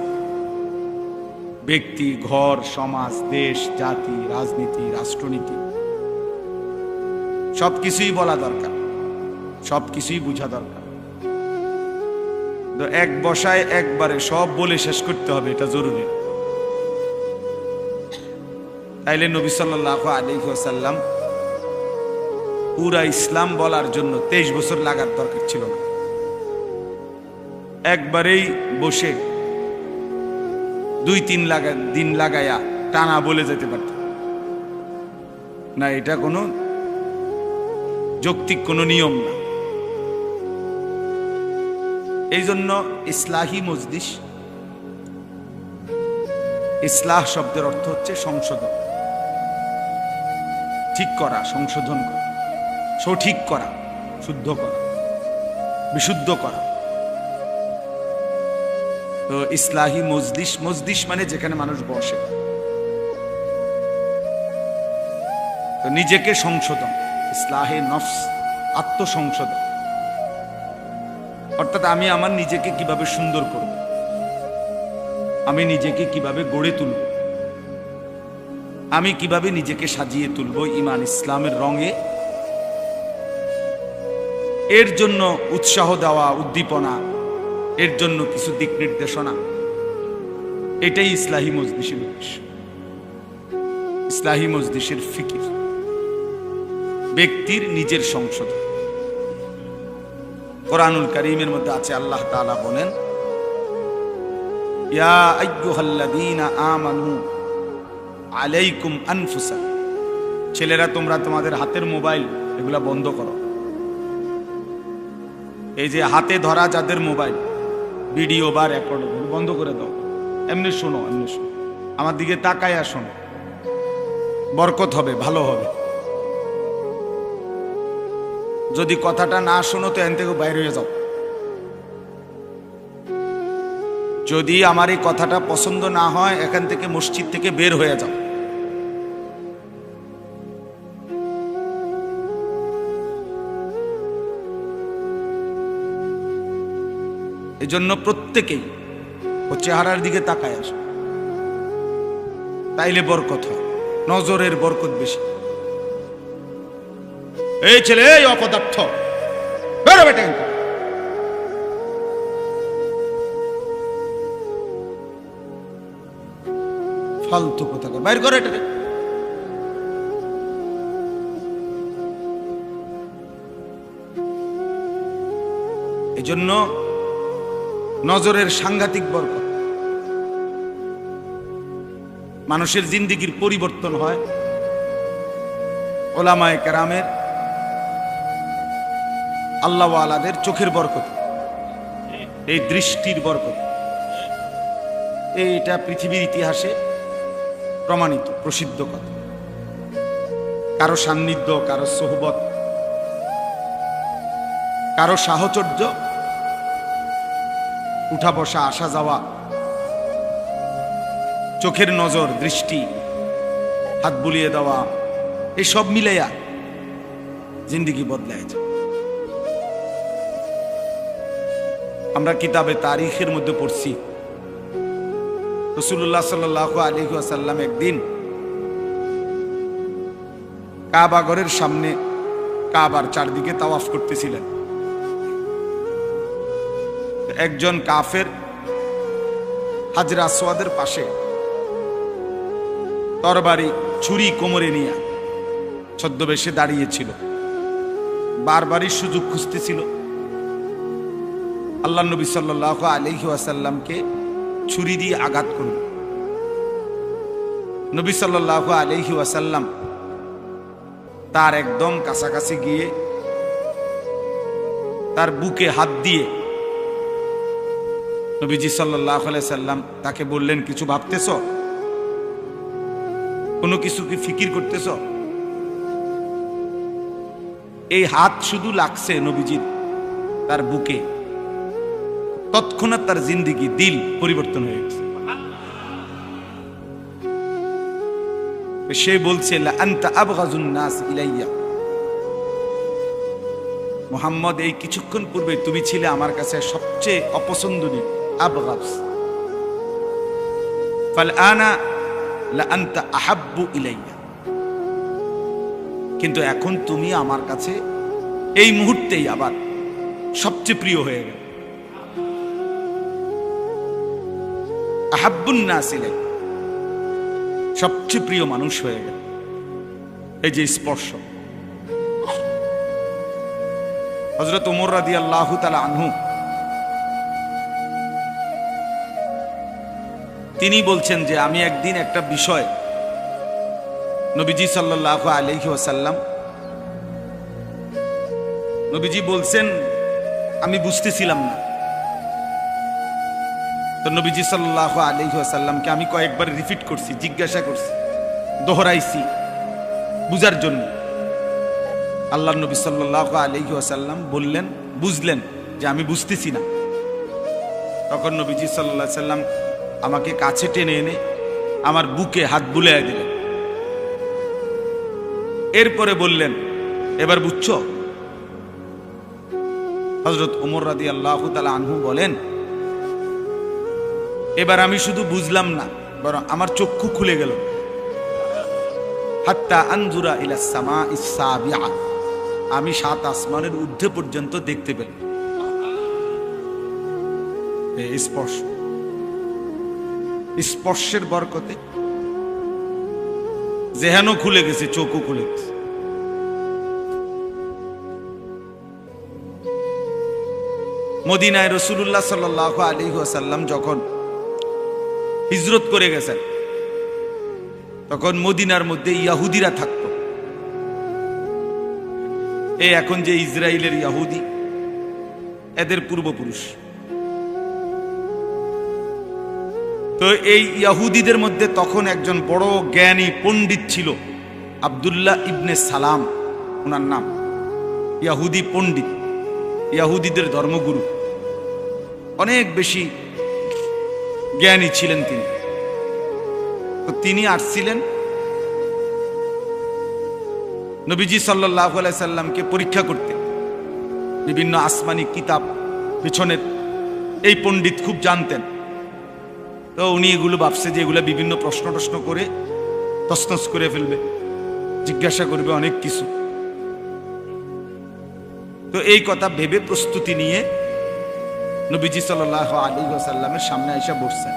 ব্যক্তি, ঘর, সমাজ, দেশ, জাতি, রাজনীতি, রাষ্ট্রনীতি সবকিছুই বলা দরকার, সবকিছুই বোঝা দরকার। এক বসায় একবারে সব বলে শেষ করতে হবে এটা জরুরি। তাইলে নবী সাল্লাল্লাহু আলাইহি ওয়াসাল্লাম পুরা ইসলাম বলার জন্য 23 বছর লাগার দরকার ছিল না। একবারেই বসে 2-3 দিন লাগায়া টানা বলে যেতে পারত না। এটা কোনো যৌক্তিক কোনো নিয়ম না। এই জন্য ইসলাহি মজলিস, ইসলাহ শব্দের অর্থ হচ্ছে সংশোধন, ঠিক করা, সংশোধন করা, সঠিক করা, শুদ্ধ করা, বিশুদ্ধ করা। তো ইসলাহি মজলিস, মজলিস মানে যেখানে মানুষ বসে। তো নিজেকে সংশোধন, ইসলাহে নফস, আত্মসংশোধন, অর্থাৎ আমি আমার নিজেকে কিভাবে সুন্দর করব, আমি নিজেকে কিভাবে গড়ে তুলব, আমি কিভাবে নিজেকে সাজিয়ে তুলব ঈমান ইসলামের রঙে। এর জন্য উৎসাহ দেওয়া, উদ্দীপনা, এর জন্য কিছু দিক নির্দেশনা, এটাই ইসলাহি মজলিসের উদ্দেশ্য। ইসলাহি মজলিসের ফিকির ব্যক্তির নিজের সংশোধন। কুরআনুল কারীমের মধ্যে আছে, আল্লাহ তাআলা বলেন, ইয়া আইয়ুহাল্লাযীনা আমানু আলাইকুম আনফুসাকুম, ছেলেরা তোমরা তোমাদের হাতের মোবাইল এগুলা বন্ধ করো। এই যে হাতে ধরা যাদের মোবাইল, ভিডিও বা রেকর্ড বন্ধ করে দাও। এমনি শোনো, এমনি শোনো, আমার দিকে তাকায়া শোনো, বরকত হবে, ভালো হবে। যদি কথাটা না শোনো তো এখান থেকে বাইরে হয়ে যাও। যদি আমার এই কথাটা পছন্দ না হয় এখান থেকে মসজিদ থেকে বের হয়ে যাও। এজন্য প্রত্যেকেই ও চেহারার দিকে তাকায় আসে, তাইলে বরকত হয়, নজরের বরকত বেশি। এই ছেলে, এই অপদার্থ, বেরো বেটা এখান থেকে। ফালতু কথা বাইর করে এটা। এজন্য নজরের সাংঘাতিক বরকত। মানুষের জিন্দেগির পরিবর্তন হয় ওলামায়ে কেরামের, আল্লাহ ওয়ালাদের চোখের বরকত, এই দৃষ্টির বরকত। এইটা পৃথিবীর ইতিহাসে প্রমাণিত, প্রসিদ্ধ কথা। কারো সান্নিধ্য, কারো সোহবত, কারো সাহচর্য, উঠা বসা, আসা যাওয়া, চোখের নজর, দৃষ্টি, হাত বুলিয়ে দেওয়া, এই সব মিলাইয়া জিন্দেগি বদলাইছে। আমরা কিতাবে তারিখের মধ্যে পড়ছি রাসূলুল্লাহ সাল্লাল্লাহু আলাইহি ওয়াসাল্লাম একদিন কাবা ঘরের সামনে কাবার চারদিকে তাওয়াফ করতেছিলেন। একজন কাফের হাজরে আসওয়াদের পাশে তরবারি, ছুরি কোমরে নিয়ে ছদ্মবেশে দাঁড়িয়েছিল, বারবারই সুযোগ খুঁজতেছিল আল্লাহ নবী সাল্লাল্লাহু আলাইহি ওয়াসাল্লামকে ছুরি দিয়ে আঘাত করল। নবী সাল্লাল্লাহু আলাইহি ওয়াসাল্লাম তার একদম কাছাকাছি গিয়ে তার বুকে হাত দিয়ে নবীজি সাল্লাল্লাহু আলাইহি সাল্লাম তাকে বললেন, কিছু ভাবতেছ? কোনো কিছু কি ফিকির করতেছ? এই হাত শুধু লাগছে নবীজির তার বুকে, তৎক্ষণাৎ তার জিন্দেগি, দিল পরিবর্তন হয়ে গেছে। সে বলছে, লা আনতা আবগাজুন নাস ইলাইয়া, মুহাম্মদ, এই কিছুক্ষণ পূর্বে তুমি ছিলে আমার কাছে সবচেয়ে অপছন্দনীয়, আবগাজ। ফাল আনা লা আনতা আহাব্বু ইলাইয়া, কিন্তু এখন তুমি আমার কাছে এই মুহূর্তেই আবার সবচেয়ে প্রিয় হয়ে গেল। আহাব্বুন নাস ইলাইয়া, সবচেয়ে প্রিয় মানুষ হয়ে গেল। এই যে স্পর্শ। হযরত ওমর রাদিয়াল্লাহু তাআলা আনহু তিনি বলছেন যে আমি একদিন একটা বিষয় নবীজি সাল্লাল্লাহু আলাইহি ওয়াসাল্লাম, নবীজি বলছেন আমি বুঝতেছিলাম না, তো নবীজি সাল্লাল্লাহু আলাইহি ওয়াসাল্লামকে আমি কয়েকবার রিপিট করছি, জিজ্ঞাসা করছি, দোহরাইছি বুঝার জন্য। আল্লাহ নবী সাল্লাল্লাহু আলাইহি ওয়াসাল্লাম বললেন, বুঝলেন যে আমি বুঝতেছি না। তখন নবীজি সাল্লাল্লাহু আলাইহি সাল্লাম আমাকে কাছে টেনে এনে আমার বুকে হাত বুলিয়ে দিলেন। এরপরে বললেন, এবার বুঝছো? হযরত ওমর রাদিয়াল্লাহু তাআলা আনহু বলেন, এবার আমি শুধু বুঝলাম না, বরং আমার চক্ষু খুলে গেল। হাত্তা আনজুরা ইলা সামাইস সাবিআ, আমি 7 আসমানের ঊর্ধ্বে পর্যন্ত দেখতে পেলাম। এই স্পর্শ, স্পর্শের বরকতে জেহানও খুলে গেছে, চোখও খুলে গেছে। মদিনায় রাসূলুল্লাহ সাল্লাল্লাহু আলাইহি ওয়াসাল্লাম যখন হিজরত করে গেছেন, তখন মদিনার মধ্যে ইহুদিরা থাকত। এই এখন যে ইসরায়েলের ইহুদি, এদের পূর্বপুরুষ। তো এই ইহুদিদের মধ্যে তখন একজন বড় জ্ঞানী পণ্ডিত ছিল, আব্দুল্লাহ ইবনে সালাম ওনার নাম। ইয়াহুদি পণ্ডিত, ইয়াহুদিদের ধর্মগুরু, অনেক বেশি জ্ঞানী ছিলেন তিনি। তো তিনি আসছিলেন নবীজি সাল্লাল্লাহু আলাইহি সাল্লামকে পরীক্ষা করতে। বিভিন্ন আসমানি কিতাব পেছনের এই পণ্ডিত খুব জানতেন। তো উনি এগুলো ভাবছে যে এগুলো বিভিন্ন প্রশ্ন করে তছনছ করে ফেলবে, জিজ্ঞাসা করবে অনেক কিছু। তো এই কথা ভেবে প্রস্তুতি নিয়ে নবীজি সাল্লাল্লাহু আলাইহি ওয়াসাল্লামের সামনে আয়েশা বসছেন।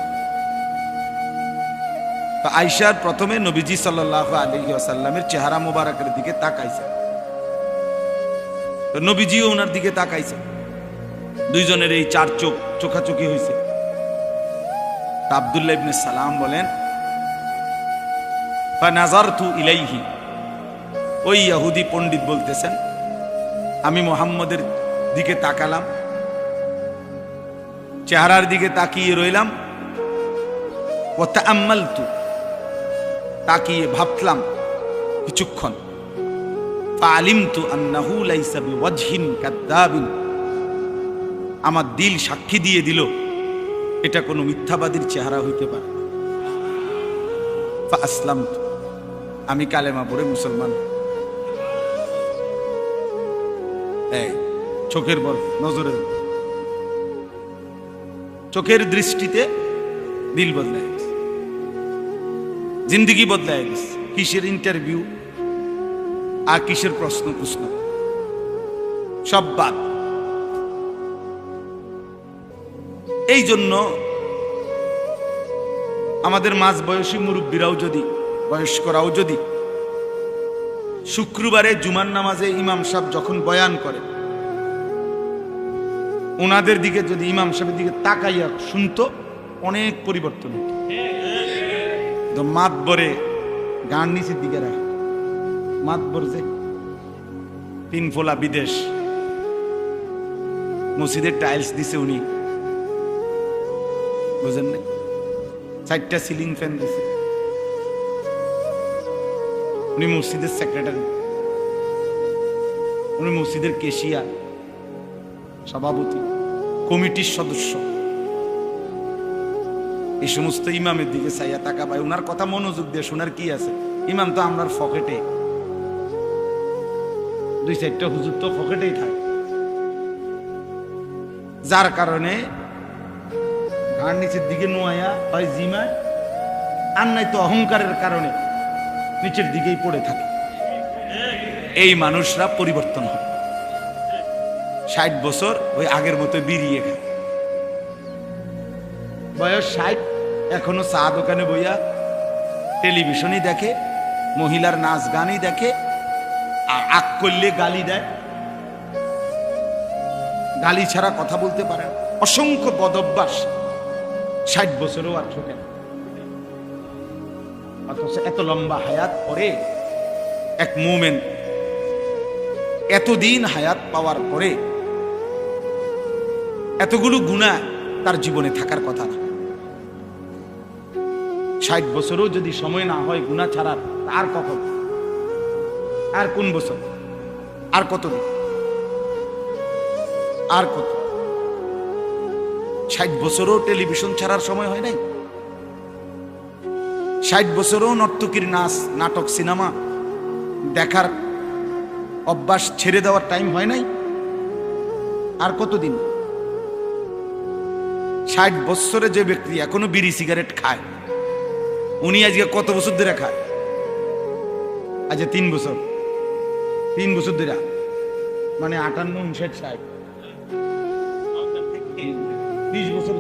তো আয়েশার প্রথমে নবীজি সাল্লাল্লাহু আলাইহি ওয়াসাল্লামের চেহারা মোবারকের দিকে তাকাইছে। তো নবীজিও ওনার দিকে তাকাইছে। দুইজনের এই চার চোখ চোখাচোখি হয়েছে। তা আব্দুল্লাহ ইবনে সালাম বলেন, ফানাজারতু ইলাইহি, ওই ইহুদি পণ্ডিত বলতেছেন, আমি মুহাম্মদের দিকে তাকালাম, চেহারার দিকে তাকিয়ে রইলাম। ওয়া তাআম্মালতু, তাকিয়ে ভাবলাম কিছুক্ষণ। ফাআলিমতু আন্নাহু লাইসা বিওয়াজহিন কাযাবিন, আমার দিল সাক্ষী দিয়ে দিল এটা কোনো মিথ্যাবাদীর চেহারা হইতে পারে। ফাআসলামতু, আমি কালেমা পড়ে মুসলমান। এই চোখের বল, নজরের চোখের দৃষ্টিতে দিল বদলায় গেছে, জিন্দগি বদলায় গেছে। কিসের ইন্টারভিউ আর কিসের প্রশ্ন সব বাদ। এই জন্য আমাদের মাঝ বয়সী মুরব্বীরাও যদি, বয়স্করাও যদি শুক্রবারে জুমার নামাজে ইমাম সাহেব যখন বয়ান করে, ওনাদের দিকে যদি ইমাম সাহেবের দিকে তাকাইয়া শুনতো, অনেক পরিবর্তন হতো। মাতবরে গান নিচের দিকে রাখে, মাতবর যে তিন ফোলা বিদেশ, মসজিদের টাইলস দিছে উনি, বুঝেন না, 4টা সিলিং ফ্যান দিছে উনি, মসজিদের সেক্রেটারি, উনি মসজিদের কেশিয়া, সভাপতি, কমিটির সদস্য। এই সমস্ত ইমামের দিকে চাইয়া তাকা ভাই, ওনার কথা মনোযোগ দিয়ে শোনার কি আছে? ইমাম তো আমরার পকেটে, 2-4টা হুজুর তো পকেটেই থাকে, যার কারণে ঘাড় নিচের দিকে নোয়া হয় জিমায়, আর নাই তো অহংকারের কারণে নিচের দিকেই পড়ে থাকে। এই মানুষরা পরিবর্তন হয়। 60 বছর ওই আগের মতো বিড়িয়ে খায়, বয়স 60, এখনো চা দোকানে বইয়া টেলিভিশনই দেখে, মহিলার নাচ গানই দেখে, আর আগ করলে গালি দেয়, গালি ছাড়া কথা বলতে পারে না। অসংখ্য বদভ্যাস, 60 বছরও আর ছোটে না। অথচ এত লম্বা হায়াত পরে এক মুমিন, এতদিন হায়াত পাওয়ার পরে এতগুলো গুনাহ তার জীবনে থাকার কথা না। 60 বছরও যদি সময় না হয় গুনাহ ছাড়ার, আর কখন, আর কোন বছর, আর কতদিন, আর কত? 60 বছরও টেলিভিশন ছাড়ার সময় হয় নাই, 60 বছরও নর্তকীর নাচ, নাটক, সিনেমা দেখার অভ্যাস ছেড়ে দেওয়ার টাইম হয় নাই, আর কতদিন? 60 বছরে যে ব্যক্তি এখনো বিড়ি সিগারেট খায়, উনি আজকে কত বছর ধরে খায়? আজ 3 বছর, 3 বছর ধরে, মানে 58, 59, 60, 20 বছর,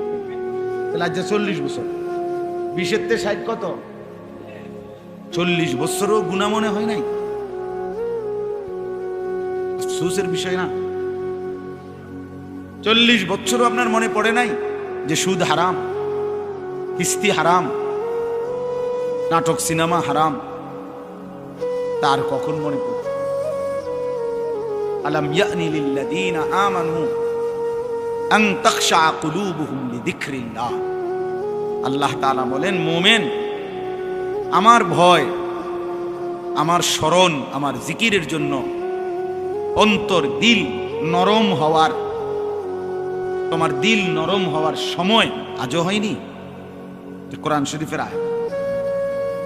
তাহলে আজ 40 বছর। 20-এর থেকে 60 কত? 40 বছরও গুনাহ মনে হয় নাই। আফসোসের বিষয় না? 40 বছরও আপনার মনে পড়ে নাই যে সুদ হারাম, কিস্তি হারাম, নাটক সিনেমা হারাম? তার কখন মনে পড়ে? আলাম ইয়ানি লিল্লাযীনা আমানু আন তাখশা কুলুবুহুম লিযিকরিল্লাহ। আল্লাহ তাআলা বলেন, মুমিন, আমার ভয়, আমার স্মরণ, আমার জিকিরের জন্য অন্তর দিল নরম হওয়ার, তোমার দিল নরম হওয়ার সময় আজও হয়নি? কোরআন শরীফের আয়াত।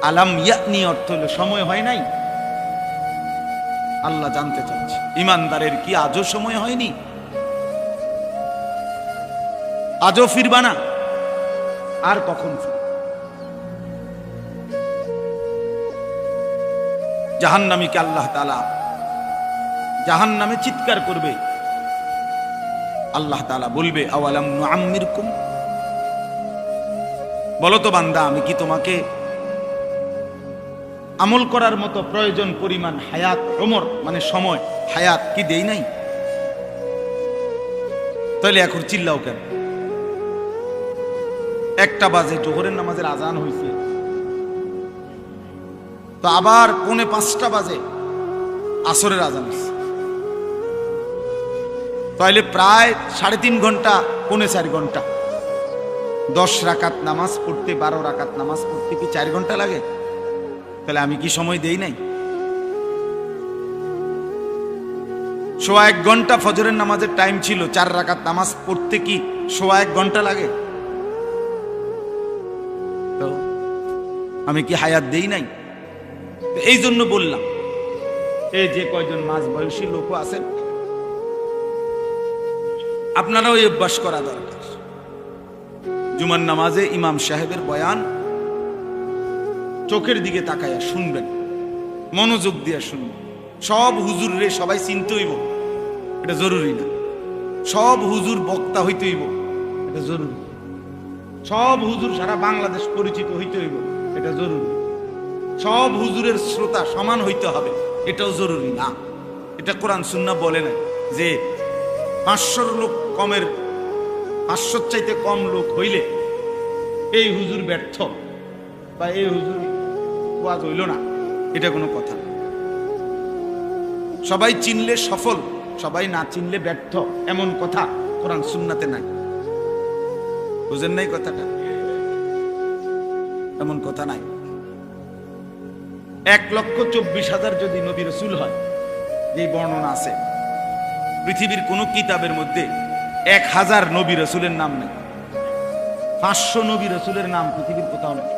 আলাম ইয়ানি অর্থ হলো সময় হয় নাই। আল্লাহ জানতে চাচ্ছে ইমানদারের কি আজও সময় হয়নি? আজও ফিরবা না? আর কখন ফিরবে? জাহান্নামীকে আল্লাহ তাআলা জাহান্নামে চিৎকার করবে। আল্লাহ তাআলা বলবে আওয়ালাম নুআম্মিরকুম, বলো তো বান্দা আমি কি তোমাকে আমল করার মতো প্রয়োজন পরিমাণ হায়াত, ওমর মানে সময়, হায়াত কি দেই নাই? তাহলে এখন চিল্লাও কেন? 1টা বাজে, জোহরের নামাজের আজান হয়েছে, তো আবার 4:45 বাজে আসরের আজান হয়েছে, তাহলে প্রায় 3.5 ঘন্টা, 4.25 ঘন্টা। 10 রাকাত নামাজ পড়তে, 12 রাকাত নামাজ পড়তে কি 4 ঘন্টা লাগে? তাহলে আমি কি সময় দেই নাই? 1.25 ঘন্টা ফজরের নামাজের টাইম ছিল, 4 রাকাত নামাজ পড়তে কি 1.25 ঘন্টা লাগে? তো আমি কি হায়াত দেই নাই? এই জন্য বললাম, এই যে কয়জন মাঝ বয়সী লোক আছেন, আপনারাও এই অভ্যাস করা দরকার। জুমার নামাজে ইমাম সাহেবের বয়ান চোখের দিকে তাকাইয়া শুনবেন, মনোযোগ দিয়ে শুনবেন। সব হুজুর রে সবাই চিনতে হইব, এটা জরুরি না। সব হুজুর বক্তা হইতে হইব, এটা জরুরি। সব হুজুর সারা বাংলাদেশ পরিচিত হইতে হইব, এটা জরুরি। সব হুজুরের শ্রোতা সমান হইতে হবে, এটাও জরুরি না। এটা কোরআন সুন্নাহ বলে না যে 500 লোক কমের, 500 চাইতে কম লোক হইলে এই হুজুর ব্যর্থ বা এই হুজুর ওয়াজ হইল না, এটা কোনো কথা না। সবাই চিনলে সফল, সবাই না চিনলে ব্যর্থ, এমন কথা কোরআন সুন্নাতে নাই। বুঝেন নাই কথাটা? এমন কথা নাই। 1,24,000 যদি নবী রাসূল হয়, যে বর্ণনা আছে, পৃথিবীর কোন কিতাবের মধ্যে 1000 নবী রাসূলের নাম নেই। 500 নবী রাসূলের নাম পৃথিবীর কোথাও নেই।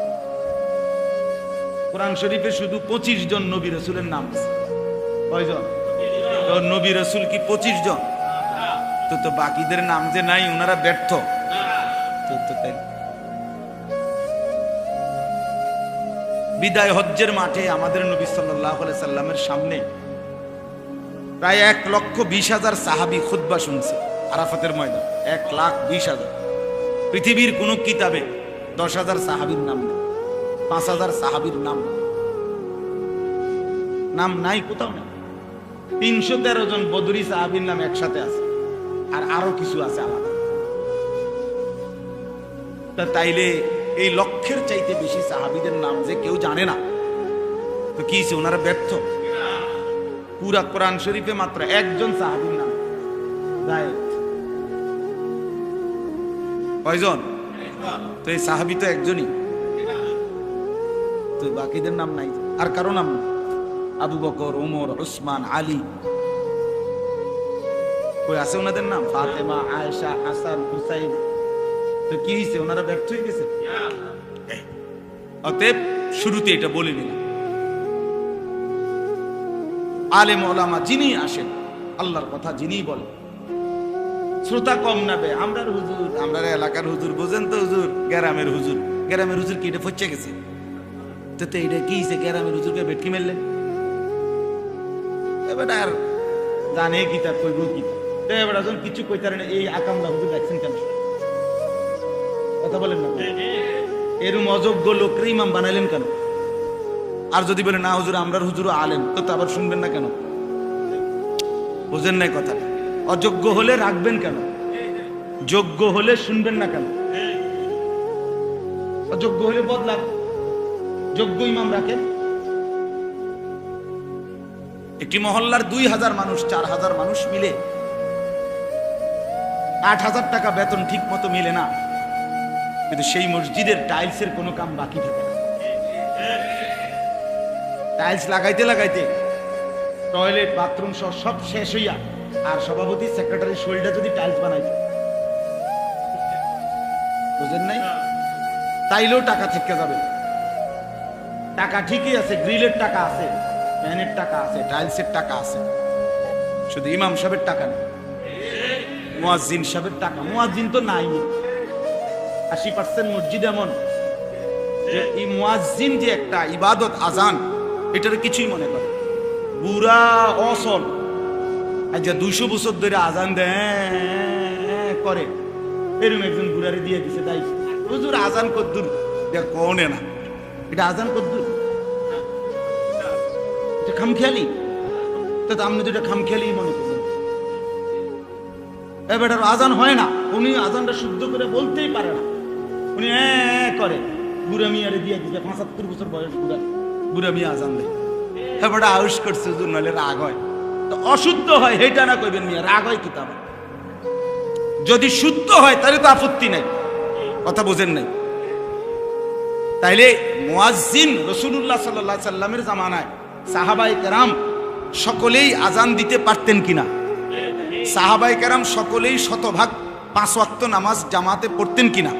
কোরআন শরীফে শুধু 25 জন নবী রাসূলের নাম আছে। কয়জন? তো নবী রাসূল কি 25 জন? তো বাকিদের নাম যে নাই, ওনারা ব্যর্থ। তো তাই বিদায় হজ্জের মাঠে আমাদের নবী সাল্লাল্লাহু আলাইহি সাল্লামের সামনে প্রায় 1,20,000 সাহাবী খুতবা শুনছে আরাফাতের ময়দান। 1,20,000। পৃথিবীর কোন কিতাবে 10,000 সাহাবীর নাম নেই, 5,000 সাহাবীর নাম নাই, কোথাও নেই। 313 জন বদরি সাহাবীর নাম একসাথে আছে, আর আরো কিছু আছে আলাদা। তা তাইলে এই লক্ষের চাইতে বেশি সাহাবীদের নাম যে কেউ জানে না, তো কি ওনারা ব্যর্থ? পুরা কোরআন শরীফে মাত্র 1 জন সাহাবীর নাম জায়েদ। কয়জন? তো এই সাহাবী তো একজনই, তো বাকিদের নাম নাই। আর কারো নাম নাই। আবু বকর, ওমর, উসমান, আলী, কই আছে ওনাদের নাম? ফাতেমা, আয়েশা, হাসান, হুসাইন। তো কি হয়েছে? ওনারা ব্যর্থ হয়ে গেছে। অতএব শুরুতে এটা বলে নিলাম, আলেম ওলামা যিনি আসেন, আল্লাহর কথা যিনি বলেন, শ্রোতা কম নাবে। আমরার হুজুর, আমরার এলাকার হুজুর, বোঝেন তো হুজুর, গ্রামের হুজুর। গ্রামের হুজুর কি এটা ফচ্ছে গেছে? তো এটা কি হয়েছে? গ্রামের হুজুরকে ভেটকি মেললেন, এবার আর জানে কি তার কইব কি? তো এবার যখন কিছু কইতারে না, এই আকামরা হুজুর দেখছেন কেন? কথা বলেন না, এরম অযোগ্য লোকরে ইমাম বানাইলেন কেন? আর যদি বলে না হুজুর আমরার হুজুর আলেম, তো আবার শুনবেন না কেন? বুঝেন নাই কথা? অযোগ্য হলে রাখবেন কেন? যোগ্য হলে শুনবেন না কেন? অযোগ্য হলে বদলান, যোগ্য ইমাম রাখেন। একটি মহল্লার 2,000 মানুষ, 4,000 মানুষ মিলে 8,000 টাকা বেতন ঠিক মতো মিলে না, কিন্তু সেই মসজিদের টাইলসের কোনো কাম বাকি থাকে না। টাইলস লাগাইতে লাগাইতে টয়লেট বাথরুম সব শেষ হইয়া আর সভাপতি সেক্রেটারি শরীরটা যদি টাইলস বানাইত, বুঝেন নাই, তাইলেও টাকা থেকে যাবে। টাকা ঠিকই আছে, গ্রিলের টাকা আছে, ফ্যানের টাকা আছে, টাইলসের টাকা আছে, শুধু ইমাম সাহেবের টাকা নেই, মুয়াজ্জিন সাহেবের টাকা। মুয়াজ্জিন তো নাই। 80% মসজিদ এমন যে এই মুয়াজ্জিন যে একটা ইবাদত আজান, এটার কিছুই মনে করে বুড়া অসল। আচ্ছা 200 বছর ধরে আজান দেয় করে, এরকম একজন বুড়ারে দিয়ে দিছে তাই হুজুর আজান কদ্দুর কোনে না, এটা আজান কদ্দুর, এটা খামখেয়ালি। তো আপনি তো এটা খামখেয়ালি মনে করছেন। এবার আজান হয় না, উনি আজানটা শুদ্ধ করে বলতেই পারে না, উনি করে বুড়া মিয়ারে দিয়ে দিছে। 75 বছর বয়স বুড়া মিয়া আজান দেয়। এবার আউশ করছে হুজুর, নাহলে রাগ হয়। তো অশুদ্ধ হয় হেটা না কইবেন মিয়া, রাগ হয় কিতাব। যদি শুদ্ধ হয় তাহলে তো আপত্তি নাই, কথা বোঝেন নাই। তাইলে মুয়াজ্জিন রাসূলুল্লাহ সাল্লাল্লাহু আলাইহি সাল্লামের জামানায় সাহাবায়ে কেরাম সকলেই আজান দিতে পারতেন কিনা? সাহাবায়ে কেরাম সকলেই শতভাগ 5 ওয়াক্ত নামাজ জামাতে পড়তেন কিনা?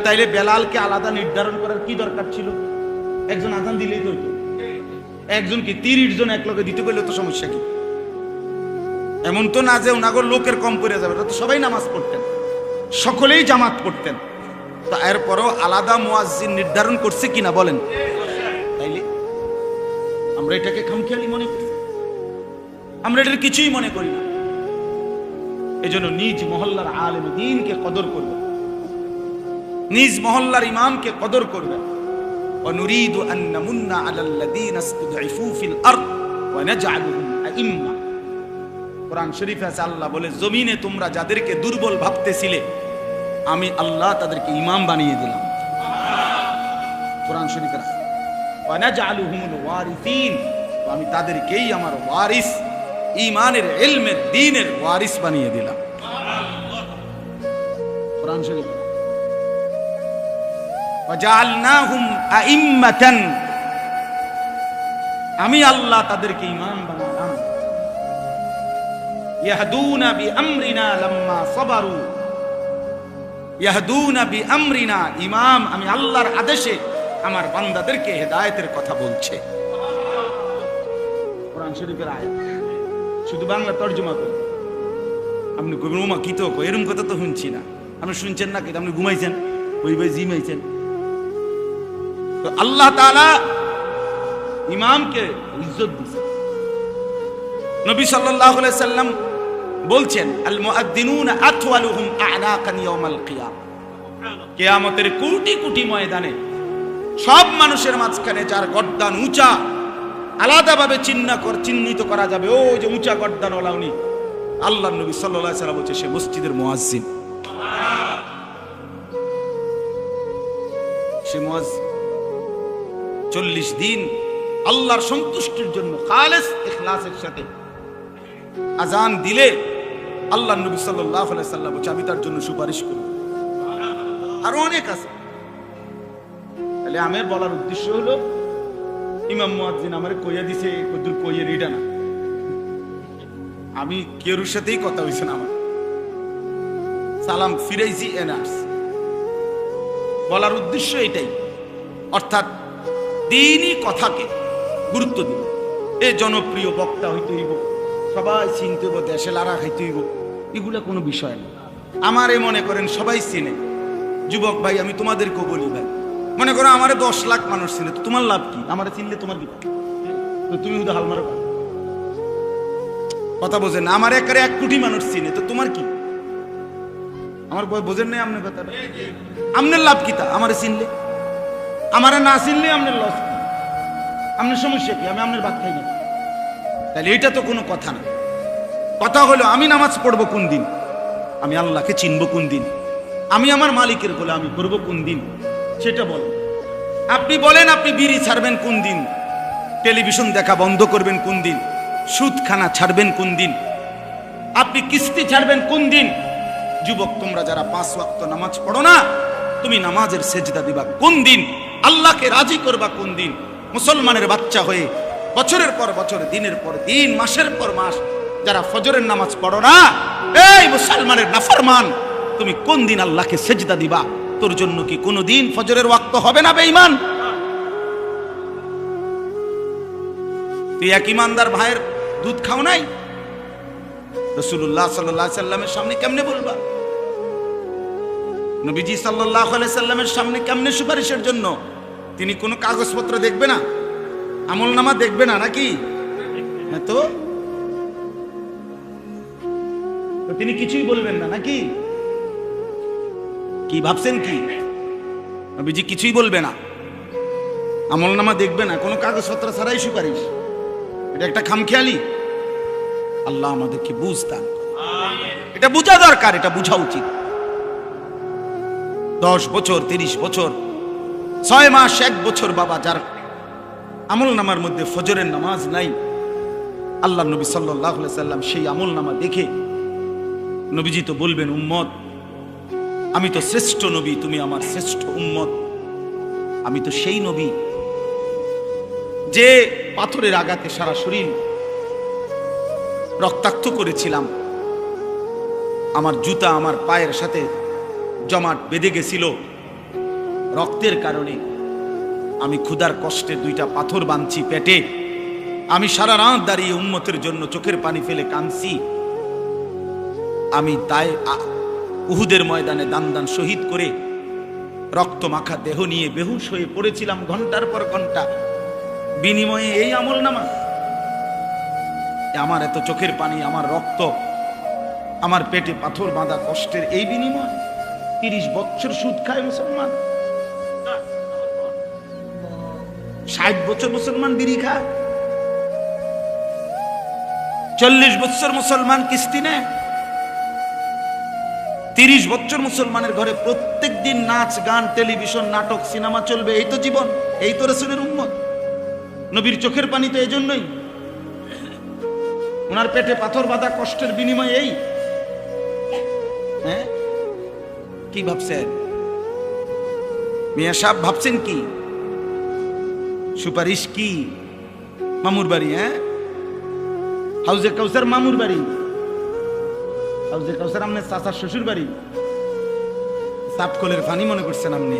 তাইলে বেলালকে আলাদা নির্ধারণ করার কি দরকার ছিল? একজন আজান দিলেই তো হইতো। একজন কি 30 জন এক লগে দিতে বললে তো সমস্যা কি? এমন তো না যে ওনাগর লোকের কম পড়ে যাবে, তো সবাই নামাজ পড়তেন, সকলেই জামাত পড়তেন। তো এরপরও আলাদা মুয়াজ্জিন নির্ধারণ করছে কিনা বলেন? তাইলে আমরা এটাকে খামখেয়ালি মনে করি, আমরা এটার কিছুই মনে করি না। এজন্য নিজ মহল্লার আলেম দ্বীনকে কদর করবে, নিজ মহল্লার ইমামকে কদর করবে। وَنُرِيدُ أَن نَّمُنَّ عَلَى الَّذِينَ اسْتُضْعِفُوا فِي الْأَرْضِ وَنَجْعَلَهُمْ أَئِمَّةً। কোরআন শরীফে আছে আল্লাহ বলে, জমিনে তোমরা যাদেরকে দুর্বল ভাবতেছিলে আমি আল্লাহ তাদেরকে ইমাম বানিয়ে দিলাম। কোরআন শরীফে আছে ওয়ানাজআলুহুমুল ওয়ারিসিন, আমি তাদেরকেই আমার ওয়ারিস, ঈমানের ইলমের দ্বীনের ওয়ারিস বানিয়ে দিলাম। কোরআন শরীফে ওয়াজআলনাহুম আইম্মাতান, আমি আল্লাহ তাদেরকে ইমাম বানালাম। ইয়াহদুনা বিআমরিনা লাম্মা সাবারু, ইয়াহদুনা বিআমরিনা, ইমাম আমি আল্লাহর আদেশে আমার বান্দাদেরকে হেদায়েতের কথা বলছে। কোরআন শরীফের আয়াত, শুধু বাংলা তরজমা করে। আপনি কইবেন ওমা কি তো এরকম কথা তো শুনছি না। আপনি শুনছেন না, কিন্তু আপনি ঘুমাইছেন, ওই ভাই জিমাইছেন। তো আল্লাহ তাআলা ইমামকে ইজ্জত দিয়েছে। নবী সাল্লাল্লাহু আলাইহি সাল্লাম বলছেন, আল মুআদ্দিনুনা আতওয়ালুহুম আ'নাকান ইয়াউমাল কিয়ামah, কিয়ামতের কোটি কোটি ময়দানে সব মানুষের মাঝখানে যার গর্দান উঁচা, আলাদাভাবে চিহ্নিত করা যাবে, ও যে উঁচা গর্দানওয়ালা উনি, আল্লাহর নবী সাল্লাল্লাহু আলাইহি সাল্লাম বলছে সে মসজিদের মুয়াজ্জিন। সে মুয়াজ্জিন 40 দিন আল্লাহর সন্তুষ্টির জন্য খালেস ইখলাসের সাথে আজান দিলে আল্লাহর নবী সাল্লাল্লাহু আলাইহি সাল্লাম বলছে আমি তার জন্য সুপারিশ করব। আরো অনেক আছে। তাহলে আমার বলার উদ্দেশ্য হলো, ইমাম মুয়াজ্জিন আমারে কইয়া দিছে, কদ্দুর কইয়ের এটা না, আমি কেউর সাথেই কথা হইছে না, আমার সালাম ফিরাইছি এনার্স। বলার উদ্দেশ্য এটাই, অর্থাৎ দ্বীনি কথাকে গুরুত্ব দিব। এ জনপ্রিয় বক্তা হইতে হইব, সবাই চিনতে হইব, দেশে লারা খাইতে হইব, এগুলা কোনো বিষয় না। আমারে মনে করেন সবাই চিনে। যুবক ভাই আমি তোমাদেরকেও বলি, ভাই মনে করো আমারে 10 লাখ মানুষ চিনে, তো তোমার লাভ কি? আমারে চিনলে তোমার কি? তো তুমি শুধু হাল মারো, কথা বোঝেন না। আমার একারে 1 কোটি মানুষ চিনে, তো তোমার কি? আমার বোঝেন নাই আপনার কথা? আপনার লাভ কি তা? আমারে চিনলে? আমারে না চিনলে আপনার লস কি? আপনার সমস্যা কি? আমি আপনার ভাত খাই না, তাহলে এটা তো কোনো কথা না। কথা হলো আমি নামাজ পড়বো কোন দিন, আমি আল্লাহকে চিনবো কোন দিন, আমি আমার মালিকের গোলামি করবো কোন দিন, সেটা বলেন। আপনি বলেন আপনি বিড়ি ছাড়বেন কোন দিন, টেলিভিশন দেখা বন্ধ করবেন কোন দিন, সুদখানা ছাড়বেন কোন দিন, আপনি কিস্তি ছাড়বেন কোন দিন? যুবক তোমরা যারা 5 ওয়াক্ত নামাজ পড়ো না, তুমি নামাজের সেজদা দিবা কোন দিন? আল্লাহকে রাজি করবা কোন দিন? মুসলমানের বাচ্চা হয়ে বছরের পর বছর, দিনের পর দিন, মাসের পর মাস যারা ফজরের নামাজ পড়ো না, এই মুসলমানের নাফরমান, তুমি কোন দিন আল্লাহকে সেজদা দিবা? তোর জন্য কি কোনদিন ফজরের ওয়াক্ত হবে না বেঈমান? তুই এক ইমানদার ভাইয়ের দুধ খাও নাই? রাসূলুল্লাহ সাল্লাল্লাহু আলাইহি সাল্লামের সামনে কেমনে বলবা? নবীজি সাল্লাল্লাহু আলাইহি সাল্লামের সামনে কেমনে সুপারিশের জন্য? তিনি কোনো কাগজপত্র দেখবে না, আমলনামা দেখবে না নাকি? তো তিনি কিছুই বলবেন না নাকি? কি ভাবছেন কি নবীজি কিছুই বলবে না, আমলনামা দেখবে না, কোনো কাগজপত্র ছাড়াই সুপারিশ? এটা একটা খামখেয়ালি। আল্লাহ আমাদেরকে বুঝতাম, এটা বোঝা দরকার, এটা বোঝা উচিত। 10 বছর, 30 বছর, 6 মাস, 1 বছর বাবা যার আমলনামার মধ্যে ফজরের নামাজ নাই, আল্লাহ নবী সাল্লাল্লাহু আলাইহি সাল্লাম সেই আমলনামা দেখে নবীজি তো বলবেন, উম্মত আমি তো শ্রেষ্ঠ নবী, তুমি আমার শ্রেষ্ঠ উম্মত। আমি তো সেই নবী যে পাথরের আঘাতে সারা শরীর রক্তাক্ত করেছিলাম, আমার জুতা আমার পায়ের সাথে জমাট বেঁধে গেছিল রক্তের কারণে। আমি ক্ষুধার কষ্টে 2টা পাথর বাঁধছি পেটে, আমি সারা রাত দাঁড়িয়ে উম্মতের জন্য চোখের পানি ফেলে কাঁদছি। আমি তাই উহুদের ময়দানে দান শহীদ করে রক্ত মাখা দেহ নিয়ে বেহুশ হয়ে পড়েছিলাম ঘন্টার পর ঘন্টা, বিনিময়ে এই আমলনামা, আমার এত চোখের পানি, আমার রক্ত, আমার পেটে পাথর বাঁধা কষ্টের এই বিনিময় 30 বছর সুদ খায় মুসলমান, 60 বছর মুসলমান বিড়ি খায়, 40 বছর মুসলমান কিস্তি নেয়, 30 বছর মুসলমানের ঘরে প্রত্যেক দিন নাচ গান, টেলিভিশন, নাটক, সিনেমা চলবে। এই তো জীবন, এই তো রাসূলের উম্মত। নবীর চোখের পানি তো এই জন্যই, ওনার পেটে পাথর বাঁধা কষ্টের বিনিময়ে এই। হ্যাঁ, কি ভাবছেন মিয়া সাহেব? ভাবছেন কি সুপারিশ কি? মামুর বাড়ি, হ্যাঁ, হাউজে কাউসার মামুর বাড়ি, হাউজে কাউসার আমনে চাচার শ্বশুর বাড়ি, সাপকলের ফানি মনে করছেন আপনি?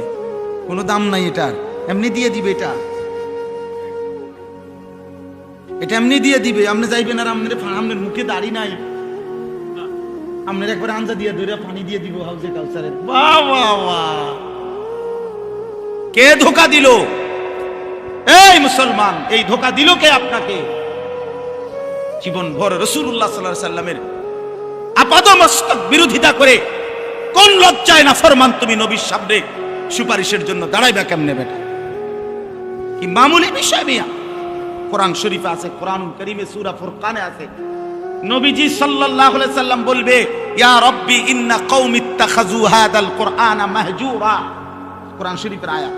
কোনো দাম নাই এটার, এমনি দিয়ে দিবে, এটা এমনি দিয়ে দিবে। আপনি যাইবেন আর আপনার মুখে দাড়ি নাই, আপনার একবার আঞ্জা দিয়ে ধরে পানি দিয়ে দিব হাউজে কাউসারের। বাহ বাহ বাহ, কে ধোকা দিল? এই মুসলমান, এই ধোকা দিল কে আপনাকে? জীবন ভর রাসূলুল্লাহ সাল্লাল্লাহু আলাইহি সাল্লামের আপাদমস্তক বিরোধিতা করে কোন লজ্জায় নাফরমান তুমি নবীর সামনে সুপারিশের জন্য দাঁড়াইবা কেমনে বেটা? কি মামুলি বিষয় মিয়া? কোরআন শরীফে আছে, কোরআনুল কারীমে সূরা ফুরকানে আছে, নবীজি সাল্লাল্লাহু আলাইহি সাল্লাম বলবে, ইয়া রাব্বি ইন্না কওমি ইত্তাখাযু হাদাল কুরআনা মাহজুরা। কোরআন শরীফের আয়াত।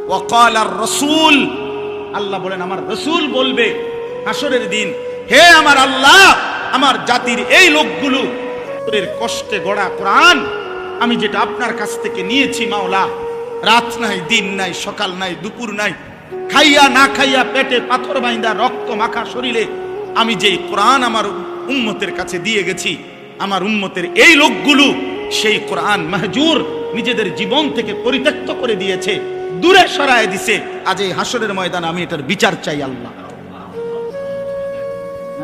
ওয়া ক্বালা আর-রাসূল, আল্লাহ বলেন আমার রাসূল বলবে হাসরের দিন, হে আমার আল্লাহ, আমার জাতির এই লোকগুলো তোর কষ্টে গড়া কোরআন আমি যেটা আপনার কাছ থেকে নিয়েছি মাওলা, রাত নাই, দিন নাই, সকাল নাই, দুপুর নাই, খাইয়া না খাইয়া, পেটে পাথর বাইন্দা, রক্ত মাখা শরীরে আমি যে কোরআন আমার উম্মতের কাছে দিয়ে গেছি, আমার উম্মতের এই লোকগুলো সেই কোরআন মাহজুর নিজেদের জীবন থেকে পরিত্যক্ত করে দিয়েছে, দূরে সরায় দিছে। আজ এই হাসরের ময়দানে আমি এটার বিচার চাই আল্লাহ।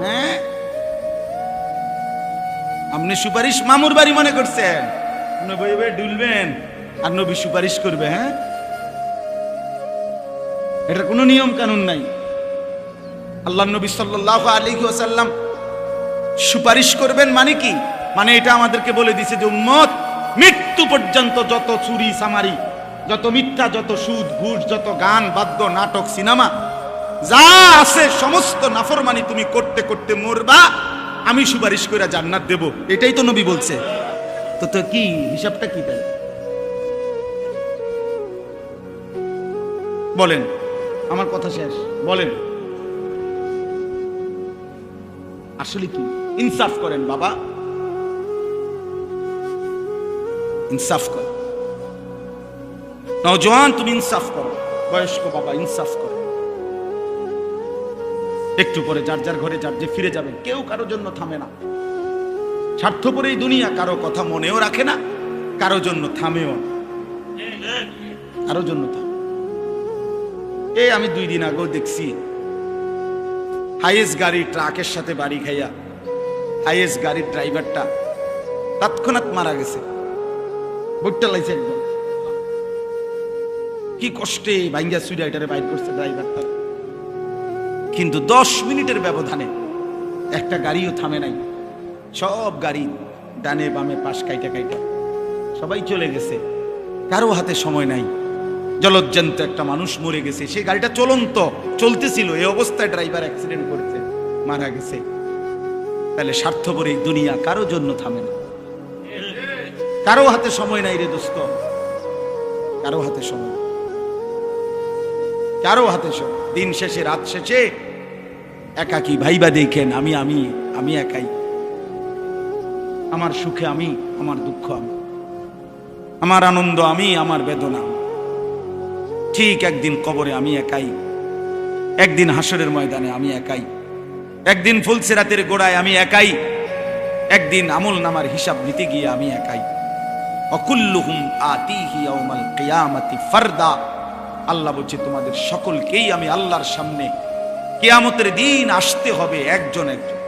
হ্যাঁ, আপনি সুপারিশ মামুর বাড়ি মনে করছেন, ডুলবেন আর নবী সুপারিশ করবে? হ্যাঁ, এটার কোনো নিয়ম কানুন নাই। আল্লাহ নবী সাল্লাল্লাহু আলাইহি ওয়াসাল্লাম সুপারিশ করবেন মানে কি? মানে এটা আমাদেরকে বলে দিছে যে উম্মত মৃত্যু পর্যন্ত যত চুরি চামারি, যত মিথ্যা, যত সুদ ঘুষ, যত গান বাদ্য, নাটক, সিনেমা যা আছে সমস্ত নাফরমানি তুমি করতে করতে মরবা, আমি সুপারিশ করে জান্নাত দেব। এটাই তো নবী বলছে। তো কি হিসাবটা কি তাহলে বলেন? আমার কথা শেষ, বলেন আসলে কি? ইনসাফ করেন বাবা, ইনসাফ কর। নওজোয়ান তুমি ইনসাফ করো, বয়স্ক বাবা ইনসাফ করো। একটু পরে যার যার ঘরে যার যে ফিরে যাবে, কেউ কারোর জন্য থামে না। স্বার্থপর এই দুনিয়া, কারো কথা মনেও রাখে না, কারো জন্য থামেও না, কারো জন্য থামে। এই আমি 2 দিন আগেও দেখছি হাইয়েস্ট গাড়ি ট্রাকের সাথে বাড়ি খাইয়া হাইয়েস্ট গাড়ির ড্রাইভারটা তৎক্ষণাৎ মারা গেছে, বইটা লাইছে একদম। কি কষ্টে ভাঙ্গা সুইডাইটারে বাইর করছে ড্রাইভারটা, কিন্তু 10 মিনিটের ব্যবধানে একটা গাড়িও থামে নাই। সব গাড়ি ডানে বামে পাশ কাইটা কাইটা সবাই চলে গেছে, কারো হাতে সময় নাই। জলজ্জান্ত একটা মানুষ মরে গেছে, সেই গাড়িটা চলন্ত চলতেছিল, এই অবস্থায় ড্রাইভার অ্যাক্সিডেন্ট করেছে, মারা গেছে। তাহলে স্বার্থপর এই দুনিয়া কারো জন্য থামে না, কারো হাতে সময় নাই রে দোস্ত, কারো হাতে সময়, কারো হাতে সময়। দিন শেষে রাত শেষে একাকী ভাইবা দেখেন, আমি আমি আমি একাই, আমার সুখে আমি, আমার দুঃখ আমি, আমার আনন্দ আমি, আমার বেদনা। ঠিক একদিন কবরে আমি একাই, একদিন হাসরের ময়দানে আমি একাই, একদিন ফুলসিরাতের গোড়ায় আমি একাই, একদিন আমল নামার হিসাব নিতে গিয়ে আমি একাই। অকুল্লুহুম আতিহি ইয়াউমাল কিয়ামাতি ফারদা। আল্লাহ বলছে তোমাদের সকলকেই আমি আল্লাহর সামনে কিয়ামতের দিন আসতে হবে একজন একজন।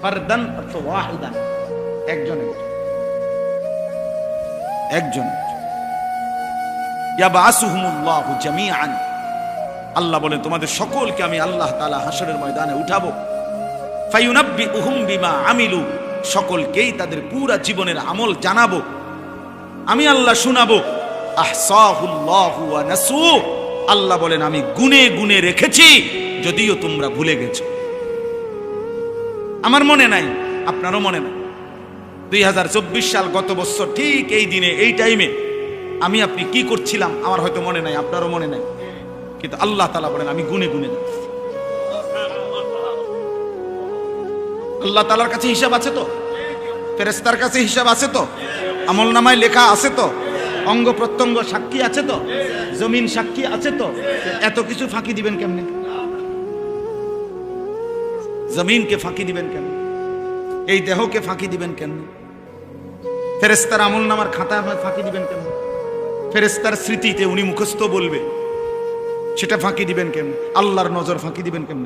ফারদান অর্থ ওয়াহিদান, একজন একজন, একজন। ইয়াবাসুহুমুল্লাহু জামিআন। আল্লাহ বলেন তোমাদের সকলকে আমি আল্লাহ তাআলা হাসরের ময়দানে উঠাবো। ফায়ুনাব্বিউহুম বিমা আমিলু। সকলকেই তাদের পুরা জীবনের আমল জানাবো, আমি আল্লাহ শোনাবো। আহসাহুল্লাহু ওয়া নাসু। আল্লাহ বলেন আমি গুনে গুনে রেখেছি, যদিও তোমরা ভুলে গেছো। আমার মনে নাই, আপনারও মনে নাই। 2024 সাল গত বছর ঠিক এই দিনে এই টাইমে আমি আপনি কি করছিলাম আমার হয়তো মনে নাই, আপনারও মনে নাই, কিন্তু আল্লাহ তাআলা বলেন আমি গুনে গুনে রেখেছি। আল্লাহ তাআলার কাছে হিসাব আছে তো, ফেরেশতার কাছে হিসাব আছে তো, আমল নামায় লেখা আছে তো, অঙ্গ প্রত্যঙ্গ সাক্ষী আছে তো, জমিন সাক্ষী আছে তো। এত কিছু ফাঁকি দিবেন কেমনে? জমিনকে ফাঁকি দিবেন কেন? এই দেহকে ফাঁকি দিবেন কেন? ফেরেশতার আমল নামার খাতা ফাঁকি দিবেন কেন? ফেরেশতার স্মৃতিতে উনি মুখস্থ বলবে, সেটা ফাঁকি দিবেন কেন? আল্লাহর নজর ফাঁকি দিবেন কেন?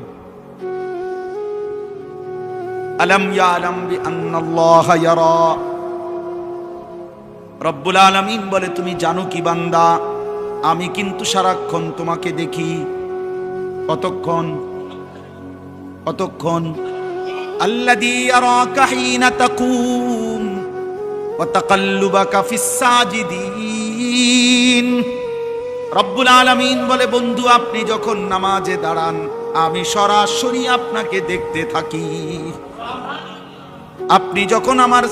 আলাম ইয়ালাম বিআন্নাল্লাহা ইয়ারা। রব্বুল আলামিন বলে তুমি জানো কি বান্দা, আমি কিন্তু সারাক্ষণ তোমাকে দেখি। কতক্ষণ? কতক্ষণ? আল্লাযী ইয়ারাকা হিনা তাকুম ওয়া তাকাল্লুবাকা ফিস সাজিদিন। রব্বুল আলামিন বলে বন্ধু আপনি যখন নামাজে দাঁড়ান আমি সরাসরি আপনাকে দেখতে থাকি। আপনি যখন আমার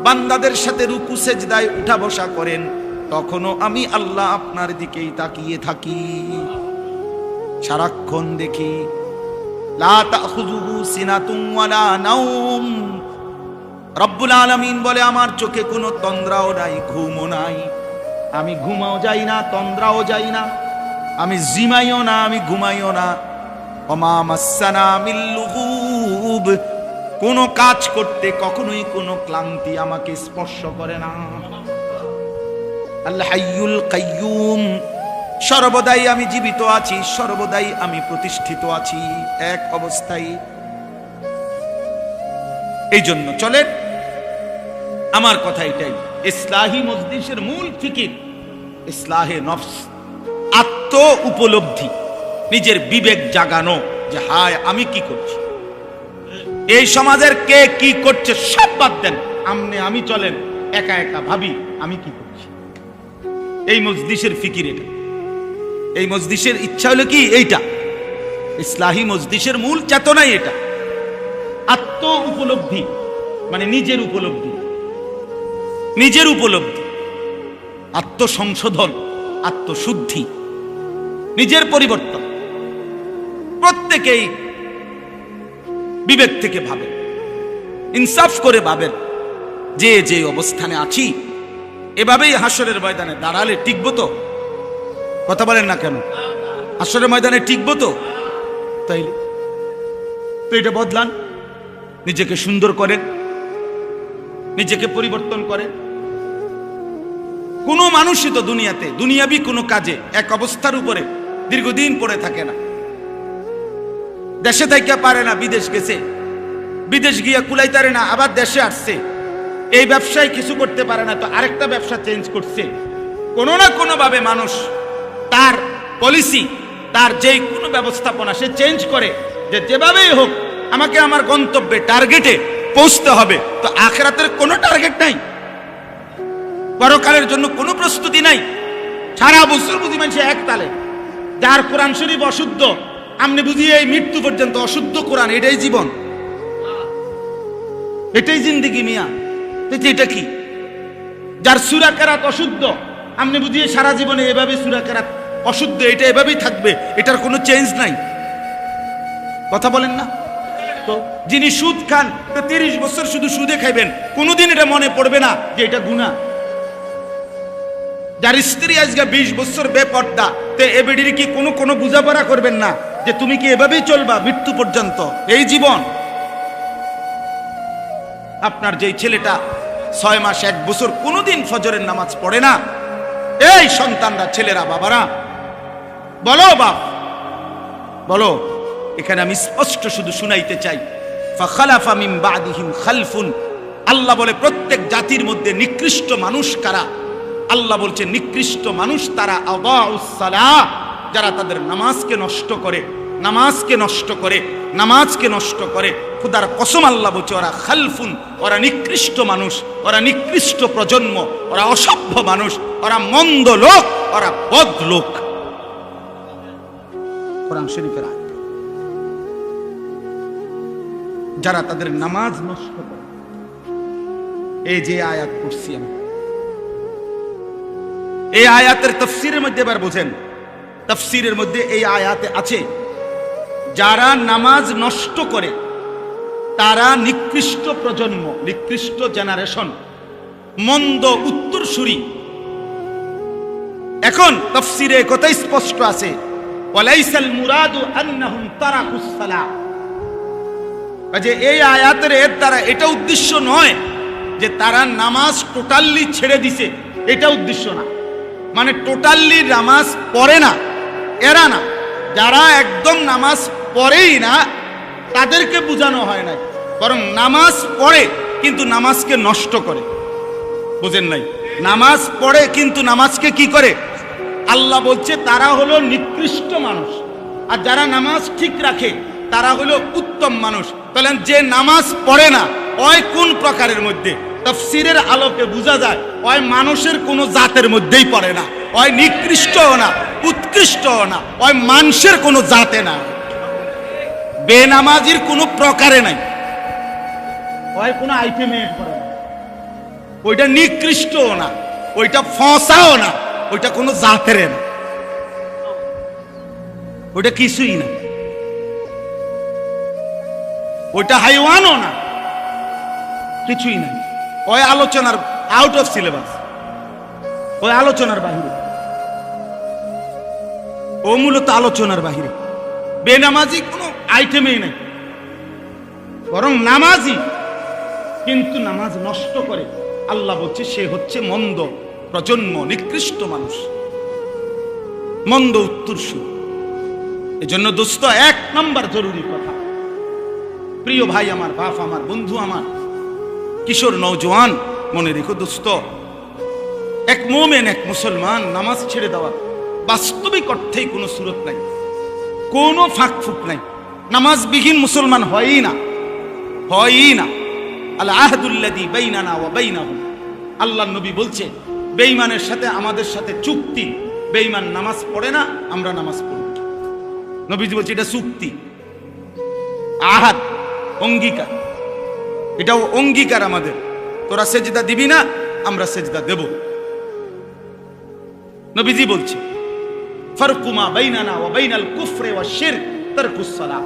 বান্দাদের সাথে রুকু সেজদায় উঠা বসা করেন তখনও আমি আল্লাহ আপনার দিকেই তাকিয়ে থাকি, সারাক্ষণ দেখি। লা তাখুযুহু সিনাতুন ওয়ালা নাওম। রব্বুল আলামিন বলে আমার চোখে কোনো তন্দ্রাও নাই, ঘুমও নাই। আমি ঘুমাও যাই না, তন্দ্রাও যাই না, আমি জিমাইও না, আমি ঘুমাইও না। ওমা মাসসানা মিল লুগুব। কোনো কাজ করতে কখনোই কোনো ক্লান্তি আমাকে স্পর্শ করে না। আল হাইয়ুল কাইয়ুম। সর্বদাই আমি জীবিত আছি, সর্বদাই আমি প্রতিষ্ঠিত আছি এক অবস্থায়। এই জন্য চলেন, আমার কথা এটাই, ইসলাহি মজলিসের মূল ফিকির ইসলাহে নফস, আত্ম উপলব্ধি, নিজের বিবেক জাগানো যে হায় আমি কি করছি, এই সমাজের কে কি করছে সব বাদ দেন, আমনে আমি চলেন একা একা ভাবি আমি কি করছি। এই মজলিসের ফিকির এটা, এই মজলিসের ইচ্ছা হলো কি এইটা, ইসলাহি মজলিসের মূল চেতনাই এটা। আত্ম উপলব্ধি মানে নিজের উপলব্ধি, নিজের উপলব্ধি, আত্মসংশোধন, আত্মশুদ্ধি, নিজের পরিবর্তন। প্রত্যেকেই বিবেক থেকে ভাবেন, ইনসাফ করে ভাবেন যে যে অবস্থানে আছি এভাবেই হাসরের ময়দানে দাঁড়ালে টিকবো তো? কথা বলেন না কেন? হাসরের ময়দানে টিকবো তো? তাইলে তো এটা বদলান, নিজেকে সুন্দর করেন, নিজেকে পরিবর্তন করেন। কোনো মানুষই তো দুনিয়াতে দুনিয়াবি কোনো কাজে এক অবস্থার উপরে দীর্ঘদিন পড়ে থাকে না। দেশে থাইকা পারে না, বিদেশ গেছে, বিদেশ গিয়া কুলাইতারে না, আবার দেশে আসছে। এই ব্যবসায় কিছু করতে পারে না, তো আরেকটা ব্যবসা চেঞ্জ করছে। কোনো না কোনো ভাবে মানুষ তার পলিসি, তার যেই কোনো ব্যবস্থাপনা সে চেঞ্জ করে, যে যেভাবেই হোক আমাকে আমার গন্তব্যে টার্গেটে পৌঁছতে হবে। তো আখিরাতের কোনো টার্গেট নাই, পরকালের জন্য কোনো প্রস্তুতি নাই। সারা বছর বুঝি মানুষ এক তালে, যার কোরআন শরীফ অশুদ্ধ, আমনে বুঝি এই মৃত্যু পর্যন্ত অশুদ্ধ কোরআন, এটাই জীবন, এটাই জিন্দেগি মিয়া। এটা কি? যার সূরা কেরাত অশুদ্ধ, আমনে বুঝি সারা জীবনে এভাবে সূরা কেরাত অশুদ্ধ, এটা এভাবেই থাকবে, এটার কোনো চেঞ্জ নাই। কথা বলেন না তো? যিনি সুদ খান, তো 30 বছর শুধু সুদে খাইবেন, কোনোদিন এটা মনে পড়বে না যে এটা গুনাহ। যার স্ত্রী আজকে 20 বছর বেপর্দা, তে এ বেডির কি কোনো বুঝাপড়া করবেন না যে তুমি কি এভাবেই চলবা মৃত্যু পর্যন্ত, এই জীবন? আপনার যেই ছেলেটা 6 মাস 1 বছর কোনোদিন ফজরের নামাজ পড়ে না, এই সন্তানরা, ছেলেরা, বাবারা বলো, বাপ বলো। এখানে আমি স্পষ্ট শুধু শুনাইতে চাই, ফাখালাফা মিন বাদিহিম খালফুন। আল্লাহ বলে প্রত্যেক জাতির মধ্যে নিকৃষ্ট মানুষ কারা? আল্লাহ বলছে নিকৃষ্ট মানুষ তারা আদাউস সালাহ, যারা তাদের নামাজকে নষ্ট করে, নামাজকে নষ্ট করে, নামাজকে নষ্ট করে। খুদার কসম আল্লাহ বলছে ওরা খালফুন, ওরা নিকৃষ্ট মানুষ, ওরা নিকৃষ্ট প্রজন্ম, ওরা অসভ্য মানুষ, ওরা মন্দ লোক, ওরা বদ লোক। কোরআন শরীফের আয়াত। যারা তাদের নামাজ নষ্ট করে, এই যে আয়াত পড়ছি আমি, এই আয়াতের তাফসীরের মধ্যে এবার বোঝেন, তাফসীরের মধ্যে এই আয়াতে আছে যারা নামাজ নষ্ট করে তারা নিকৃষ্ট প্রজন্ম, নিকৃষ্ট জেনারেশন, মন্দ উত্তরসূরি। এখন তাফসীরে কথাই স্পষ্ট আছে, ওয়ালাইসাল মুরাদু আন্নাহুম তারাকুস সালাহ। যে এই আয়াতের এর দ্বারা এটা উদ্দেশ্য নয় যে তারা নামাজ টোটালি ছেড়ে দিছে, এটা উদ্দেশ্য না। মানে টোটালি নামাজ পড়ে না এরা না, যারা একদম নামাজ পড়েই না তাদেরকে বোঝানো হয় না, বরং নামাজ পড়ে কিন্তু নামাজকে নষ্ট করে। বুঝেন নাই? নামাজ পড়ে কিন্তু নামাজকে কি করে? আল্লাহ বলছে তারা হলো নিকৃষ্ট মানুষ, আর যারা নামাজ ঠিক রাখে তারা হলো উত্তম মানুষ। তাহলে যে নামাজ পড়ে না ওই কোন প্রকারের মধ্যে? তাফসীরের আলোকে বোঝা যায় ওই মানুষের কোনো জাতের মধ্যেই পড়ে না, ওই নিকৃষ্টও না, উৎকৃষ্টও না, ওই মানুষের কোনো জাতে না, বেনামাজির কোনো প্রকারে নাই, ওই কোনো আইটেমে পড়ে না। ওইটা নিকৃষ্টও না, ওইটা ফসাও না, ওইটা কোনো জাতের না, ওইটা কিছুই না, ওইটা হাইওয়ানও না, কিছুই না। ওই আলোচনার আউট অফ সিলেবাস, ওই আলোচনার বাহিরে, ও মূলত আলোচনার বাহিরে। বেনামাজি কোনো আইটেমেই নাই, বরং নামাজি কিন্তু নামাজ নষ্ট করে। আল্লাহ বলছে সে হচ্ছে মন্দ প্রজন্ম, নিকৃষ্ট মানুষ, মন্দ উত্তরসূরি। এজন্য দোস্ত, 1 নম্বর জরুরি কথা, প্রিয় ভাই আমার, বাপ আমার, বন্ধু আমার, কিশোর নওজোয়ান, মনে রেখো দোস্ত, এক মোমেন, এক মুসলমান নামাজ ছেড়ে দেওয়া বাস্তবিক অর্থেই কোনো সুরত নাই, কোনো ফাঁক ফুক নাই। নামাজবিহীন মুসলমান হয়ই না, হয়ই না। আল আহদুল্লাযী বাইনানা ওয়া বাইনাহুম, আল্লাহর নবী বলছে বেঈমানের সাথে আমাদের সাথে চুক্তি, বেঈমান নামাজ পড়ে না, আমরা নামাজ পড়ি। নবীজি বলছে এটা চুক্তি, আহাদ, অঙ্গীকার, এটাও অঙ্গীকার আমাদের। তোরা সেজদা দিবি না, আমরা সেজদা দেব। নবীজি বলছে ফারকু মা বাইনানা ওয়া বাইনাল কুফরি ওয়াশ শিরক তারকুস সালাহ।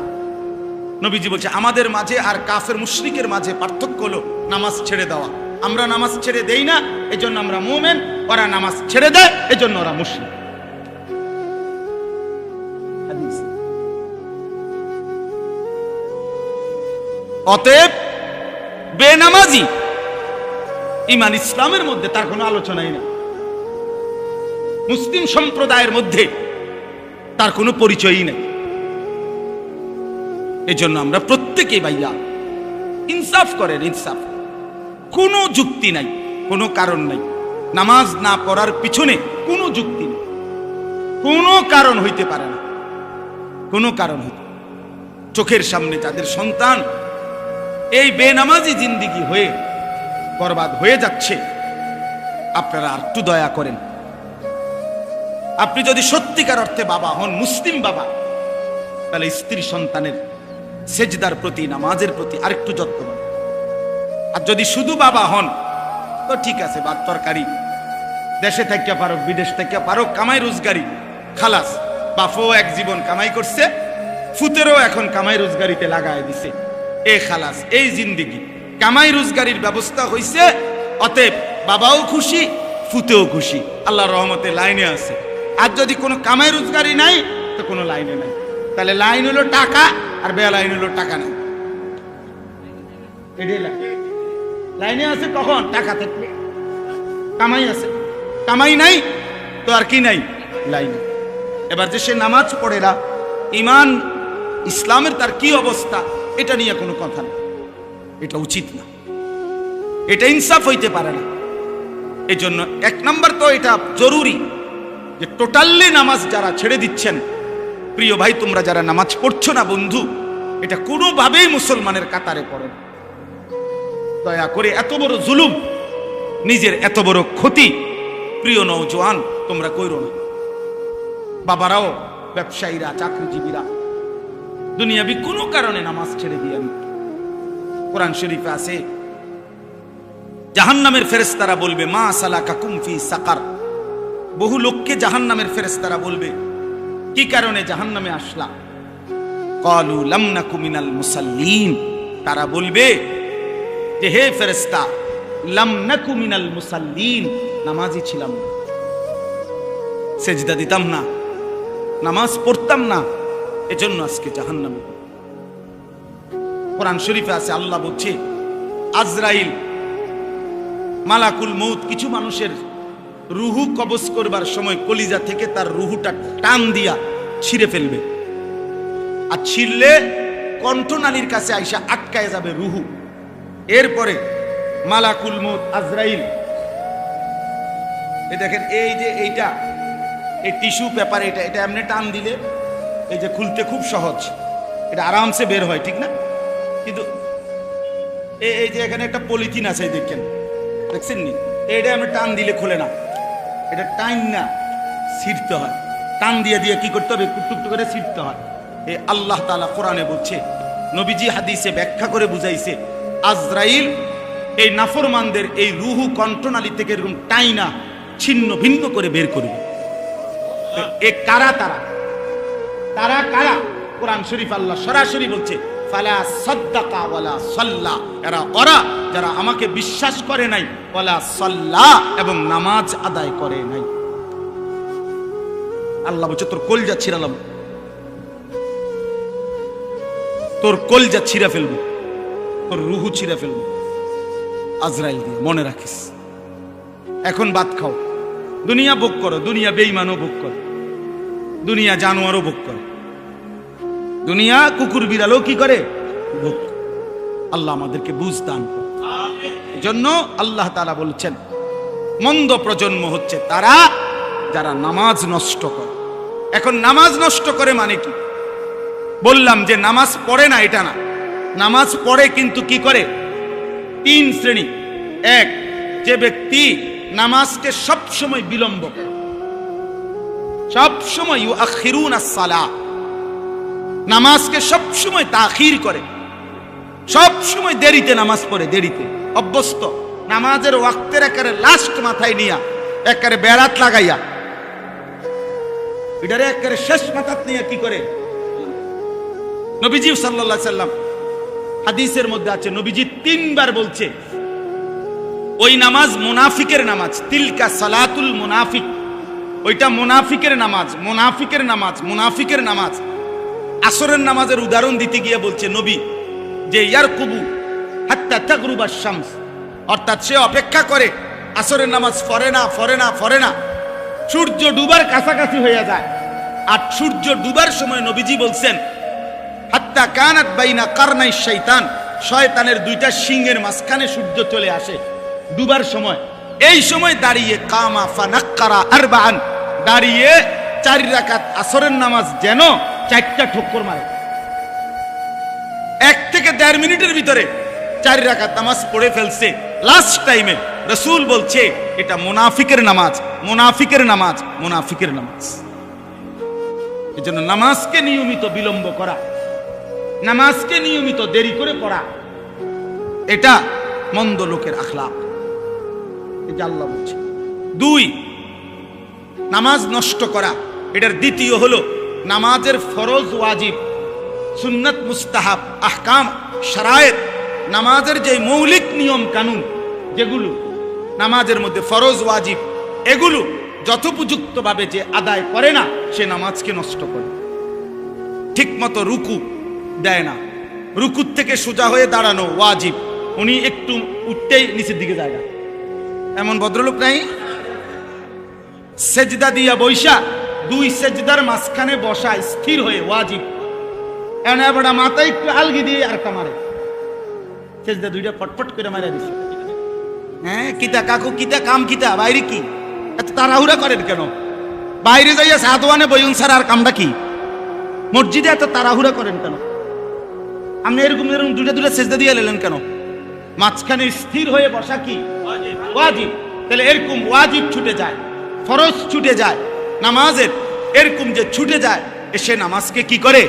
নবীজি বলছে আমাদের মাঝে আর কাফের মুশরিকের মাঝে পার্থক্য হলো নামাজ ছেড়ে দেওয়া। আমরা নামাজ ছেড়ে দেই না, এজন্য আমরা মুমিন, ওরা নামাজ ছেড়ে দেয় এজন্য ওরা মুশরিক। অতএব বেনামাজি ইমান ইসলামের মধ্যে তার কোনো আলোচনাই না, মুসলিম সম্প্রদায়ের মধ্যে তার কোনো পরিচয়ই নেই। এজন্য আমরা প্রত্যেকেই ভাইয়া ইনসাফ করেন, ইনসাফ। কোনো যুক্তি নাই, কোনো কারণ নাই। নামাজ না পড়ার পিছনে কোনো যুক্তি নেই, কোনো কারণ হইতে পারে না, কোনো কারণ হইতে। চোখের সামনে যাদের সন্তান এই বেনামাজি জিন্দিগি হয়ে বরবাদ হয়ে যাচ্ছে, আপনারা আর একটু দয়া করেন। আপনি যদি সত্যিকার অর্থে বাবা হন, মুসলিম বাবা, তাহলে স্ত্রী সন্তানের সেজদার প্রতি, নামাজের প্রতি আরেকটু যত্নবান। আর যদি শুধু বাবা হন তো ঠিক আছে, ভাত তরকারি দেশে থেকে পারো, বিদেশ থেকে পারো, কামাই রোজগারি খালাস। বাপও এক জীবন কামাই করছে, ফুতেরও এখন কামাই রোজগারিতে লাগায় দিছে, এ খালাস। এই জিন্দিগি কামাই রোজগারির ব্যবস্থা হইছে, অতএব বাবাও খুশি, ফুতেও খুশি, আল্লাহর রহমতে লাইনে আছে। আর যদি কোনো কামাই রোজগারি নাই তো কোনো লাইনে নাই। তাহলে লাইন হলো টাকা, আর বে লাইন হলো টাকা নাই। লাইনে আছে কখন? টাকা থাকলে। কামাই আছে, কামাই নাই তো আর কি নাই? লাইন। এবার যে সে নামাজ পড়ে না, ইমান ইসলামের তার কি অবস্থা, এটা নিয়ে কোনো কথা নেই। এটা উচিত না, এটা ইনসাফ হইতে পারে না। এই জন্য এক নাম্বার তো এটা জরুরি যে টোটালি নামাজ যারা ছেড়ে দিচ্ছেন, প্রিয় ভাই, তোমরা যারা নামাজ পড়ছো না বন্ধু, এটা কোনোভাবেই মুসলমানের কাতারে পড়ে না। দয়া করে এত বড় জুলুম, নিজের এত বড় ক্ষতি, প্রিয় নওজোয়ান, তোমরা কইরো না। বাবারাও, ব্যবসায়ীরা, চাকরিজীবীরা দুনিয়াবি কোনো কারণে নামাজ ছেড়ে দিয়ে, কোরআন শরীফে আছে জাহান্নামের ফেরেশতারা বলবে মা সালাকাকুম ফি সাকার। বহু লোককে জাহান্নামের ফেরেশতারা বলবে কি কারণে জাহান্নামে আসলা? ক্বালু লাম নাকু মিনাল মুসাল্লিন। তারা বলবে যে হে ফেরেশতা, লাম নাকু মিনাল মুসাল্লিন, নামাজি ছিলাম না, সেজদা দিতাম না, নামাজ পড়তাম না, এজন্য আজকে জাহান্নামে। কোরআন শরীফে আছে, আল্লাহ বলছে আজরাইল মালাকুল মউত কিছু মানুষের রুহু কবজ করবার সময় কলিজা থেকে তার রুহুটা টান দিয়া ছিঁড়ে ফেলবে, আর ছিঁড়লে কণ্ঠনালীর কাছে আইসা আটকায় যাবে রুহু। এরপরে মালাকুল মউত আজরাইল, এই দেখেন, এই যে এইটা, এই টিস্যু পেপার, এটা এটা এমনি টান দিলে এই যে খুলতে খুব সহজ, এটা আরামসে বের হয়, ঠিক না? কিন্তু এই যে এখানে একটা পলিথিন আছে, দেখেন, দেখছেন নি? এইটা আমি টান দিলে খোলে না, এটা টাইম না, ছিঁড়তে হয়, টান দিয়ে দিয়ে কি করতে হবে? টুকটুক করে ছিঁড়তে হয়। এই আল্লাহ তাআলা কোরআনে বলছে, নবীজি হাদিসে ব্যাখ্যা করে বুঝাইছে, আজরাইল এই নাফরমানদের এই রুহু কণ্ঠনালী থেকে এরকম টাইনা ছিন্ন ভিন্ন করে বের করবে। এ কারা? তারা তারা কারা? কোরআন শরীফ আল্লাহ সরাসরি বলছে ফালা সাদ্দাকা ওয়ালা সাল্লা, এরা ওরা যারা আমাকে বিশ্বাস করে নাই, ওয়ালা সাল্লা, এবং নামাজ আদায় করে নাই। আল্লাহ বলছে তোর কলজা ছিঁড়ালাম, তোর কলজা ছিঁড়া ফেলবো, তোর রুহু ছিঁড়া ফেলবো আজরাইল দিয়ে, মনে রাখিস। এখন ভাত খাও, দুনিয়া ভোগ করো, দুনিয়া বেঈমানও ভোগ করে, দুনিয়া জানোয়ারও ভোগ করে, দুনিয়া কুকুর বিড়ালও কি করে? ভোগ। আল্লাহ আমাদেরকে বুঝ দান করে। এজন্য আল্লাহ তাআলা বলছেন মন্দ প্রজন্ম হচ্ছে তারা যারা নামাজ নষ্ট করে। এখন নামাজ নষ্ট করে মানে কি? বললাম যে নামাজ পড়ে না এটা না, নামাজ পড়ে কিন্তু কি করে? তিন শ্রেণী। এক, যে ব্যক্তি নামাজকে সবসময় বিলম্ব করে, সবসময় ইউআখিরুনাস সালাহ, নামাজকে সবসময় তাখির করে, সবসময় দেরিতে নামাজ পড়ে, দেরিতে অভ্যস্ত, নামাজের ওয়াক্তের একেবারে লাস্ট মাথায় নিয়া একেবারে বেড়াত লাগাইয়া এটারে একেবারে শেষ মাথাত নিয়ে কি করে? নবীজি সাল্লাল্লাহু আলাইহি সাল্লাম হাদিসের মধ্যে আছে, নবীজি তিনবার বলছে ওই নামাজ মুনাফিকের নামাজ, তিলকা সালাতুল মুনাফিক, ওইটা মুনাফিকের নামাজ, মুনাফিকের নামাজ, মুনাফিকের নামাজ। আসরের নামাজের উদাহরণ দিতে গিয়ে বলছে নবী, যে ইয়ারকুবু হাত্তা তাগরুবা শামস, অর্থাৎ সে অপেক্ষা করে, আসরের নামাজ পড়ে না, সূর্য ডুবার কাছাকাছি হয়ে যায়। আর সূর্য ডুবার সময় নবীজি বলছেন হাত্তা কানাত বাইনা কারনাই শয়তান, শয়তানের দুইটা সিংহের মাঝখানে সূর্য চলে আসে ডুবার সময়। এই সময় দাঁড়িয়ে কামা ফানাক্কারা আরবাআন, দাঁড়িয়ে 4 রাকাত আসরের নামাজ যেন 4টা ঠক্কর মারে। 1 থেকে 1.5 মিনিটের ভিতরে 4 রাকাত নামাজ পড়ে ফেলছে। লাস্ট টাইমে রাসূল বলছে এটা মুনাফিকের নামাজ, মুনাফিকের নামাজ, মুনাফিকের নামাজ। এজন্য নামাজকে নিয়মিত বিলম্ব করা, নামাজকে নিয়মিত দেরি করে পড়া, এটা মন্দ লোকের আখলাক। এটা আল্লাহ বলছে। 2, নামাজ নষ্ট করা। এটার দ্বিতীয় হলো নামাজের ফরজ ওয়াজিব, সুন্নাত মুস্তাহাব, আহকাম শারায়েত, নামাজের যে মৌলিক নিয়ম কানুন যেগুলো নামাজের মধ্যে ফরজ ওয়াজিব, এগুলো যথোপযুক্তভাবে যে আদায় করে না সে নামাজকে নষ্ট করে। ঠিক মতো রুকু দেয় না, রুকুর থেকে সোজা হয়ে দাঁড়ানো ওয়াজিব, উনি একটু উঠতেই নিচের দিকে যায় না, এমন ভদ্রলোক নাই। সেজদা দিয়া বৈশা 2 সেজদার মাঝখানে বসা স্থির হয়ে ওয়াজিব, এনে আবার মাথায় একটু আলগি দিয়ে আরেকটা মারে, সেজদা 2টা ফটফট করে মারা দিছে। হ্যাঁ কিতা কাকু, কিতা কাম, কিতা বাইরে কি এত তাড়াহুড়া করেন কেন? বাইরে যাইয়া সাদওয়ানে বইউন স্যার, আর কামটা কি? মসজিদে এত তাড়াহুড়া করেন কেন? আপনি এরকম 2টা সেজদা দিয়ে নিলেন কেন? মাঝখানে স্থির হয়ে বসা কি ওয়াজিব। তাহলে এরকম ওয়াজিব ছুটে যায়, ফরজ ছুটে যায় নামাজের, এরকম যে ছুটে যায় এসে নামাজকে কি করে?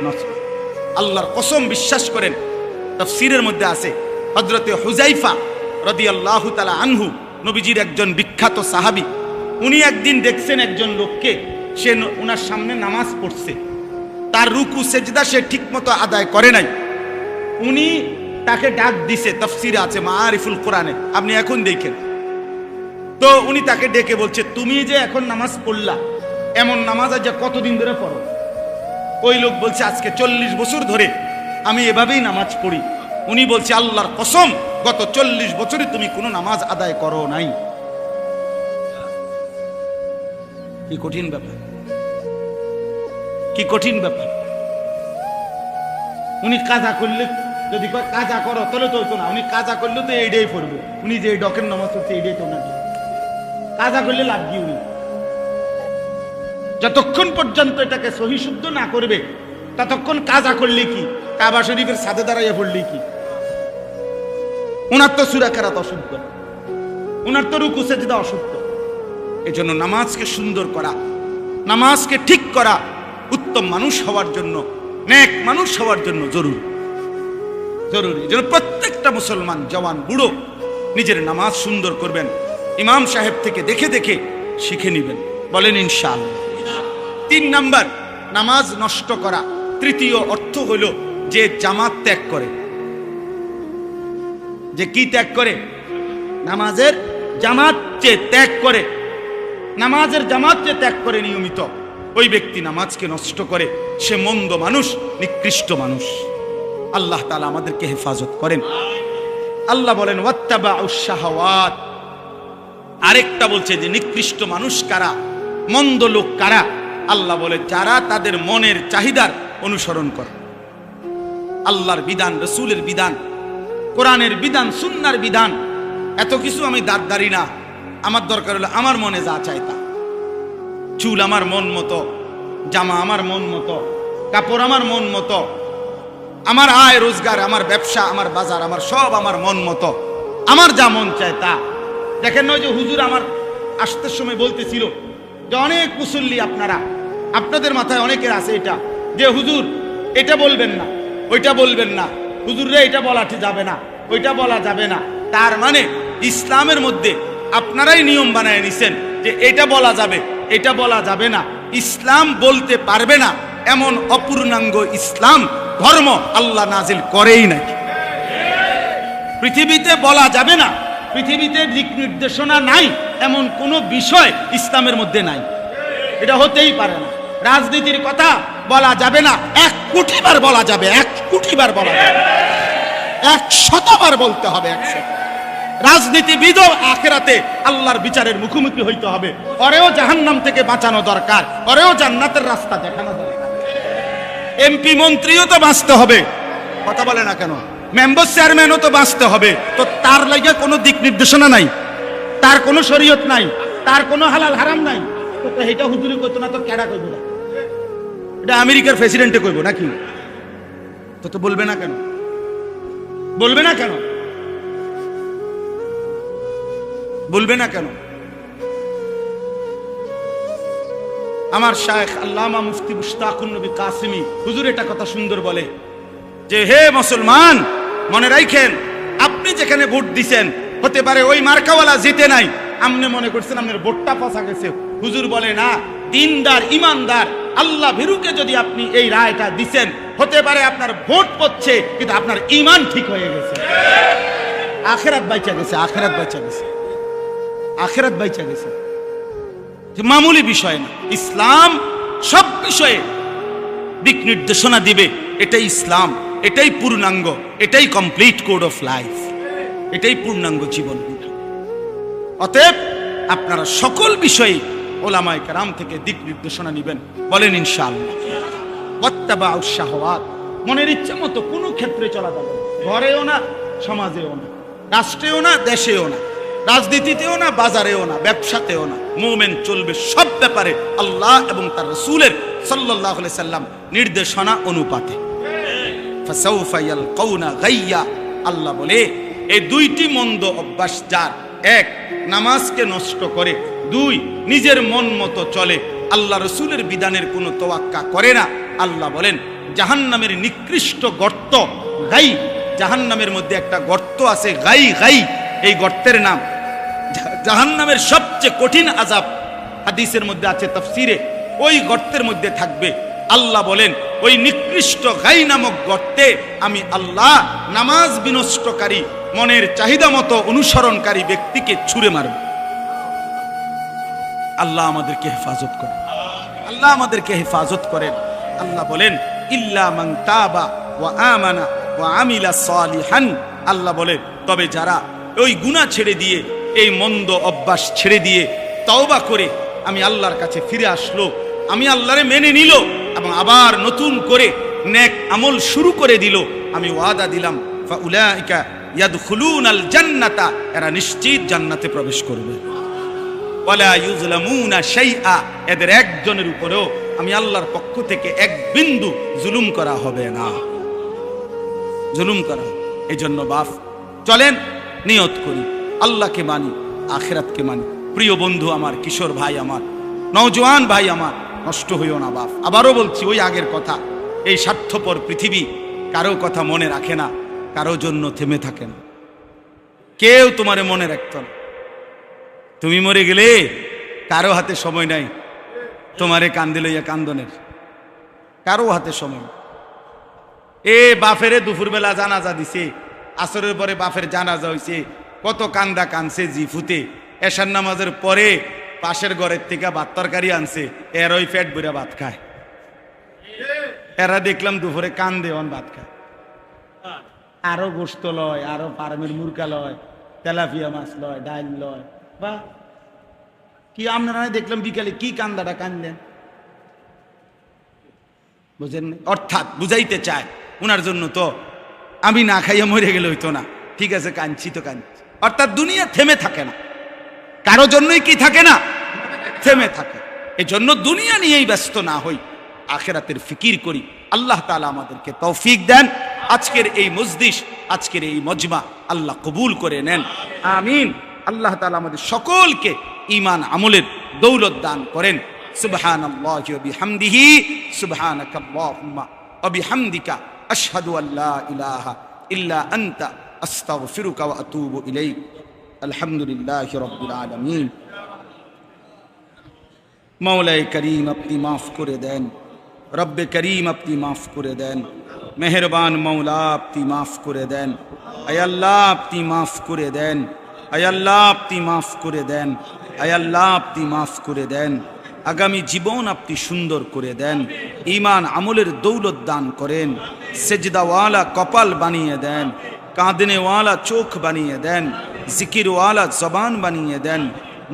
নষ্ট। আল্লাহর কসম বিশ্বাস করেন, তাফসীরের মধ্যে আছে হযরতে হুযায়ফা রাদিয়াল্লাহু তাআলা আনহু, নবীজির একজন বিখ্যাত সাহাবী, উনি একদিন দেখছেন একজন লোককে, সে ওনার সামনে নামাজ পড়ছে, তার রুকু সেজদা সে ঠিকমতো আদায় করে নাই। উনি তাকে ডাক দিছে, তাফসীরে আছে মাআরিফুল কোরআনে, আপনি এখন দেখেন। তো উনি তাকে ডেকে বলছে, তুমি যে এখন নামাজ পড়লা, এমন নামাজ আজ কতদিন ধরে পড়ো? ওই লোক বলছে আজকে 40 বছর ধরে আমি এভাবেই নামাজ পড়ি। উনি বলছে আল্লাহর কসম গত 40 বছরে তুমি কোনো নামাজ আদায় করো নাই। কি কঠিন ব্যাপার, কি কঠিন ব্যাপার। উনি কাজা করলে, যদি কাজা করো তাহলে তো হতো না, উনি কাজা করলে তো এইটাই পড়বে। উনি যে ডকের নামাজ পড়ছে এইটাই তো না, কাজা করলে লাভ কি? উনি যতক্ষণ পর্যন্ত এটাকে সহি শুদ্ধ না করবে ততক্ষণ কাজা করলে কি, কাবা শরীফের সাথে দাঁড়াইয়া পড়লে কি? উনার তো সূরা কেরাত অশুদ্ধ, উনার তো রুকু সেজদা অশুদ্ধ। এজন্য নামাজকে সুন্দর করা, নামাজকে ঠিক করা উত্তম মানুষ হওয়ার জন্য, নেক মানুষ হওয়ার জন্য জরুরি, জরুরি। যেন প্রত্যেকটা মুসলমান জওয়ান বুড়ো নিজের নামাজ সুন্দর করবেন, ইমাম সাহেব থেকে দেখে দেখে শিখে নেবেন, বলেন ইনশাআল্লাহ। 3 নাম্বার, নামাজ নষ্ট করা। তৃতীয় অর্থ হইল যে জামাত ত্যাগ করে। যে কি ত্যাগ করে? নামাজের জামাত যে ত্যাগ করে, নামাজের জামাত যে ত্যাগ করে নিয়মিত, ওই ব্যক্তি নামাজকে নষ্ট করে, সে মন্দ মানুষ, নিকৃষ্ট মানুষ। আল্লাহ তাআলা আমাদেরকে হেফাজত করেন। আল্লাহ বলেন ওয়াত্তাবাউশ শাহাওয়াত। আরেকটা বলছে যে নিকৃষ্ট মানুষ কারা, মন্দ লোক কারা? আল্লাহ বলে যারা তাদের মনের চাহিদার অনুসরণ করে। আল্লাহর বিধান, রাসূলের বিধান, কোরআনের বিধান, সুন্নাহর বিধান, এত কিছু আমি দাঁড়ি না, আমার দরকার হলো আমার মনে যা চাই তা। চুল আমার মন মতো, জামা আমার মন মতো, কাপড় আমার মন মতো, আমার আয় রোজগার, আমার ব্যবসা, আমার বাজার, আমার সব আমার মন মতো, আমার যা মন চায় তা। দেখেন নয় যে হুজুর আমার আসতে সময় বলতেছিল যে অনেক মুসল্লি আপনারা, আপনাদের মাথায় অনেকের আছে এটা যে হুজুর এটা বলবেন না, ওইটা বলবেন না, হুজুর রে এটা বলা যাবে না, ওইটা বলা যাবে না। তার মানে ইসলামের মধ্যে আপনারাই নিয়ম বানায় নিছেন যে এটা বলা যাবে, এটা বলা যাবে না। ইসলাম বলতে পারবে না এমন অপূর্ণাঙ্গ ইসলাম ধর্ম আল্লাহ নাজিল করেই নাকি? পৃথিবীতে বলা যাবে না, পৃথিবীতে দিক নির্দেশনা নাই এমন কোন বিষয় ইসলামের মধ্যে নাই। এটা হতেই পারে না। রাজনীতির কথা বলা যাবে না, 1 কোটি বার বলা যাবে, 1 কোটি বার বলা যাবে। 100বার বলতে হবে, 100। রাজনীতিবিদও আখিরাতে আল্লাহর বিচারের মুখোমুখি হইতে হবে, ওরেও জাহান্নাম থেকে বাঁচানো দরকার, ওরেও জান্নাতের রাস্তা দেখানো দরকার। এমপি মন্ত্রীও তো বাঁচতে হবে, কথা বলে না কেন? মেম্বার চেয়ারম্যানও তো বাঁচতে হবে, তো তার লাগে কোনো দিক নির্দেশনা নাই, তার কোনো শরীয়ত নাই, তার কোনো হালাল হারাম নাই, তো এটা হুজুরি কইতো না, তো কেডা কইব না? এটা আমেরিকার প্রেসিডেন্টে কইব নাকি? তো বলবে না কেন? বলবে না কেন? বলবে না কেন? আমার শায়েখ আল্লামা মুফতি মুশতাকুন নবী কাসিমি হুজুর এটা কথা সুন্দর বলে যে, হে মুসলমান, মনে রাখেন, আপনি যেখানে ভোট দিছেন হতে পারে ওই মার্কাওয়ালা জিতে নাই, আপনি মনে করছেন আপনার ভোটটা পচা গেছে। হুজুর বলে না, দিনদার ইমানদার আল্লাহ ভীরুকে যদি আপনি এই রায়টা দিছেন, হতে পারে আপনার ভোট পড়ছে কিন্তু আপনার ঈমান ঠিক হয়ে গেছে, আখিরাত বাইচা গেছে, আখিরাত বাইচা গেছে, আখিরাত বাইচা গেছে। মামুলি বিষয় না, ইসলাম সব বিষয়ে দিক নির্দেশনা দিবে। এটাই ইসলাম, এটাই পূর্ণাঙ্গ, এটাই কমপ্লিট কোড অফ লাইফ, এটাই পূর্ণাঙ্গ জীবন। অতএব আপনারা সকল বিষয়ে ওলামায়ে কেরাম থেকে দিক নির্দেশনা নেবেন, বলেন ইনশাআল্লাহ। ওয়াত্তাবাউশ শাহওয়াত, মনের ইচ্ছা মতো কোনো ক্ষেত্রে চলা যাবে না, ঘরেও না, সমাজেও না, রাষ্ট্রেও না, দেশেও না, রাজনীতিতেও না, বাজারেও না, ব্যবসাতেও না। মুমিন চলবে সব ব্যাপারে আল্লাহ এবং তার রাসূলের সাল্লাল্লাহু আলাইহি সাল্লাম নির্দেশনা অনুপাতে। ফাসাউফা ইয়ালকাউনা গাইয়া, আল্লাহ বলে এই দুইটি মন্দ অভ্যাস যার, এক নামাজকে নষ্ট করে, দুই নিজের মন মতো চলে, আল্লাহ রাসূলের বিধানের কোনো তোয়াক্কা করে না, আল্লাহ বলেন জাহান্নামের নিকৃষ্ট গর্ত গাই। জাহান্নামের মধ্যে একটা গর্ত আছে গাই, গাই এই গর্তের নাম। জাহান্নামের সবচেয়ে কঠিন আযাব হাদিসের মধ্যে আছে, তাফসীরে, ওই গর্তের মধ্যে থাকবে। আল্লাহ বলেন ওই নিকৃষ্ট গাই নামক গর্তে আমি আল্লাহ নামাজ বিনষ্টকারী, মনের চাহিদা মতো অনুসরণকারী ব্যক্তিকে ছুঁড়ে মারব। আল্লাহ আমাদেরকে হেফাজত করেন, আল্লাহ আমাদেরকে হেফাজত করেন। আল্লাহ বলেন ইল্লা মান তাবা ওয়া আমানা ওয়া আমিলা সালিহান, আল্লাহ বলেন তবে যারা ওই গুনাহ ছেড়ে দিয়ে, এই মন্দ অভ্যাস ছেড়ে দিয়ে তওবা করে আমি আল্লাহর কাছে ফিরে আসলো, আমি আল্লাহরে মেনে নিল এবং আবার নতুন করে নেক আমল শুরু করে দিল, আমি ওয়াদা দিলাম ফাউলাইকা ইয়াদখুলুনাল জান্নাতা, এরা নিশ্চিত জান্নাতে প্রবেশ করবে। ওয়ালা ইউজলামুনা শাইআ, এদের একজনের উপরেও আমি আল্লাহর পক্ষ থেকে এক বিন্দু জুলুম করা হবে না, জুলুম করা। এই জন্য বাপ চলেন নিয়ত করি, আল্লাহকে মানি, আখিরাতকে মানি। প্রিয় বন্ধু আমার, কিশোর ভাই আমার, নওজোয়ান ভাই আমার, নষ্ট হইও না বাপ। আবারও বলছি ওই আগের কথা, এই স্বার্থপর পৃথিবী কারো কথা মনে রাখে না, কারো জন্য থেমে থাকে না, কেউ তোমারে মনে রাখত না। তুমি মরে গেলে কারো হাতে সময় নাই তোমারে কান্দে লইয়া কান্দনের, কারো হাতে সময়। এ বাফেরে দুপুরবেলা জানাজা দিছে, আসরের পরে বাফের জানাজা হইছে, কত কান্দা কানছে জিফুতে। এশার নামাজের পরে পাশের ঘরের থেকে ভাত তরকারি আনছে, এর ওই পেট ভরে ভাত খায়। এরা দেখলাম দুপুরে কান্দে অন ভাত খায়, আরো গোস্ত লয়, আরো ফার্মের মুরগা লয়, তেলাপিয়া মাছ লয়, ডাল লয়। বা কি আপনারা দেখলাম বিকালে কি কান্দাটা কান্দেন, বুঝেন? অর্থাৎ বুঝাইতে চায় উনার জন্য তো আমি না খাইয়া মরে গেলে হইতো না, ঠিক আছে কাঁদছি তো কাঁদছি। অর্থাৎ দুনিয়া থেমে থাকে না, কারো জন্যই কি থাকে না, থেমে থাকে। এই জন্য দুনিয়া নিয়েই ব্যস্ত না হই, আখিরাতের ফিকির করি। আল্লাহ তাআলা আমাদেরকে তৌফিক দেন। আজকের এই মজলিস, আজকের এই মজমা আল্লাহ কবুল করে নেন, আমিন। আল্লাহ তাআলা আমাদের সকলকে ঈমান আমলের দৌলত দান করেন। সুবহানাল্লাহি ওয়া বিহামদিহি, সুবহানাকাল্লাহুম্মা ওয়া বিহামদিকা, আশহাদু আল্লা ইলাহা ইল্লা আনতা, আস্তাগফিরুকা ওয়া আতুবু ইলাইক। আলহামদুলিল্লাহি রাব্বিল আলামিন। মওলাই করিম আপনি মাফ করে দেন, রব্বে করিম আপনি মাফ করে দেন, মেহেরবান মওলা আপনি মাফ করে দেন। আয় আল্লাহ আপনি মাফ করে দেন, আয় আল্লাহ আপনি মাফ করে দেন, আয় আল্লাহ আপনি মাফ করে দেন। আগামী জীবন আপনি সুন্দর করে দেন, ঈমান আমলের দৌলত দান করেন, সেজদাওয়ালা কপাল বানিয়ে দেন, কাঁদনে ওয়ালা চোখ বানিয়ে দেন, জিকির ওয়ালা জবান বানিয়ে দেন,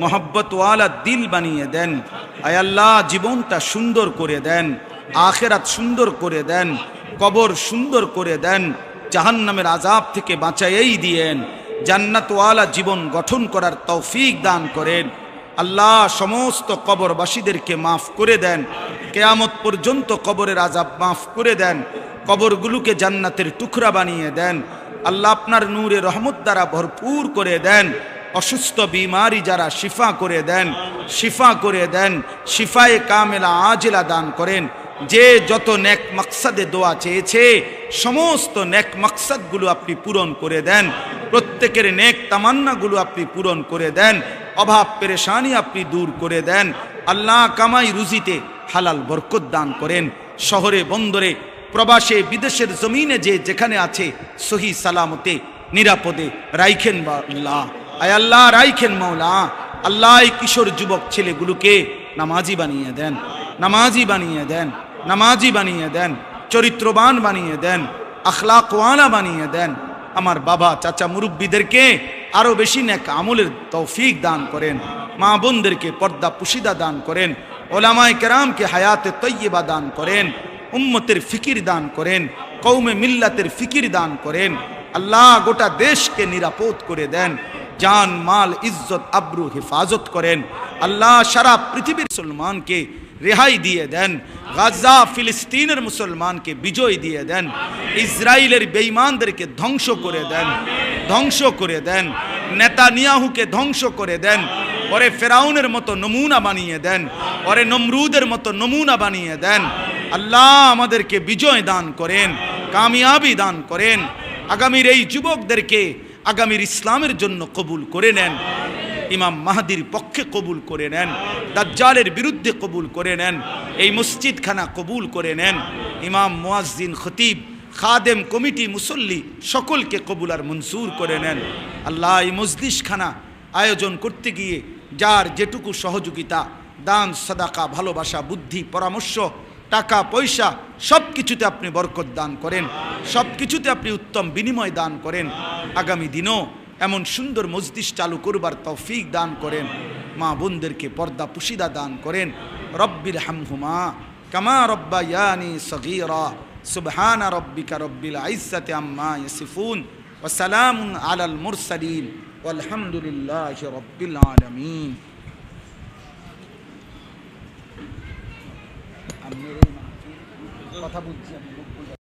মোহব্বত ওয়ালা দিল বানিয়ে দেন। আয় আল্লাহ, জীবনটা সুন্দর করে দেন, আখিরাত সুন্দর করে দেন, কবর সুন্দর করে দেন, জাহান্নামের আযাব থেকে বাঁচাইয়াই দিয়েন, জান্নাত ওয়ালা জীবন গঠন করার তৌফিক দান করেন। আল্লাহ, সমস্ত কবরবাসীদেরকে মাফ করে দেন, কিয়ামত পর্যন্ত কবরের আযাব মাফ করে দেন, কবরগুলোকে জান্নাতের টুকরা বানিয়ে দেন। আল্লাহ, আপনার নূরে রহমত দ্বারা ভরপুর করে দেন। অসুস্থ বিমারি যারা শিফা করে দেন, শিফা করে দেন, শিফায়ে কামেলা আজেলা দান করেন। যে যত নেক মাকসাদে দোয়া চেয়েছে সমস্ত নেক মাকসাদগুলো আপনি পূরণ করে দেন, প্রত্যেকের নেক তামান্নাগুলো আপনি পূরণ করে দেন, অভাব পেরেশানি আপনি দূর করে দেন। আল্লাহ, কামাই রুজিতে হালাল বরকত দান করেন। শহরে বন্দরে প্রবাসে বিদেশের জমিনে যে যেখানে আছে সহি সালামতে নিরাপদে রাইখেন আল্লাহ। আয় আল্লাহ, রাইখেন মাওলা। আল্লাহ, এই কিশোর যুবক ছেলেগুলোকে নামাজি বানিয়ে দেন, নামাজি বানিয়ে দেন, নামাজি বানিয়ে দেন, চরিত্রবান বানিয়ে দেন, আখলাকওয়ালা বানিয়ে দেন। আমার বাবা চাচা মুরব্বীদেরকে আরো বেশি নেক আমলের তৌফিক দান করেন, মা বোনদেরকে পর্দা পুশিদা দান করেন, ওলামায়ে কেরামকে হায়াতে তৈয়বা দান করেন, উম্মতের ফিকির দান করেন, কওমে মিল্লাতের ফিকির দান করেন। আল্লাহ, গোটা দেশকে নিরাপদ করে দেন, জান মাল ইজ্জত আব্রু হেফাজত করেন। আল্লাহ, সারা পৃথিবীর মুসলমানকে রেহাই দিয়ে দেন, গাজা ফিলিস্তিনের মুসলমানকে বিজয় দিয়ে দেন, ইসরায়েলের বেঈমানদেরকে ধ্বংস করে দেন, ধ্বংস করে দেন, নেতানিয়াহুকে ধ্বংস করে দেন, ওরে ফেরাউনের মতো নমুনা বানিয়ে দেন, ওরে নমরুদের মতো নমুনা বানিয়ে দেন। আল্লাহ, আমাদেরকে বিজয় দান করেন, কামিয়াবি দান করেন। আগামীর এই যুবকদেরকে আগামীর ইসলামের জন্য কবুল করে নেন, ইমাম মাহদির পক্ষে কবুল করে নেন, দাজ্জালের বিরুদ্ধে কবুল করে নেন, এই মসজিদখানা কবুল করে নেন। ইমাম, মুয়াজ্জিন, খতিব, খাদেম, কমিটি, মুসল্লি সকলকে কবুল আর মনসুর করে নেন। আল্লাহ, এই মজলিসখানা আয়োজন করতে গিয়ে যার যেটুকু সহযোগিতা, দান, সাদাকা, ভালোবাসা, বুদ্ধি, পরামর্শ, টাকা পয়সা সব কিছুতে আপনি বরকত দান করেন, সব কিছুতে আপনি উত্তম বিনিময় দান করেন। আগামী দিনও এমন সুন্দর মজলিস চালু করবার তৌফিক দান করেন। মা বোনদেরকে পর্দা পুশিদা দান করেন। রব্বির হামহুমা কামা রব্বায়ানি সগীরা। সুবহানা রব্বিকা রব্বিল ইজ্জাতি আম্মা ইয়াসিফুন ওয়া সালামুন আলাল মুরসালিন ওয়ালহামদুলিল্লাহি রব্বিল আলামিন। কথা বুঝছি।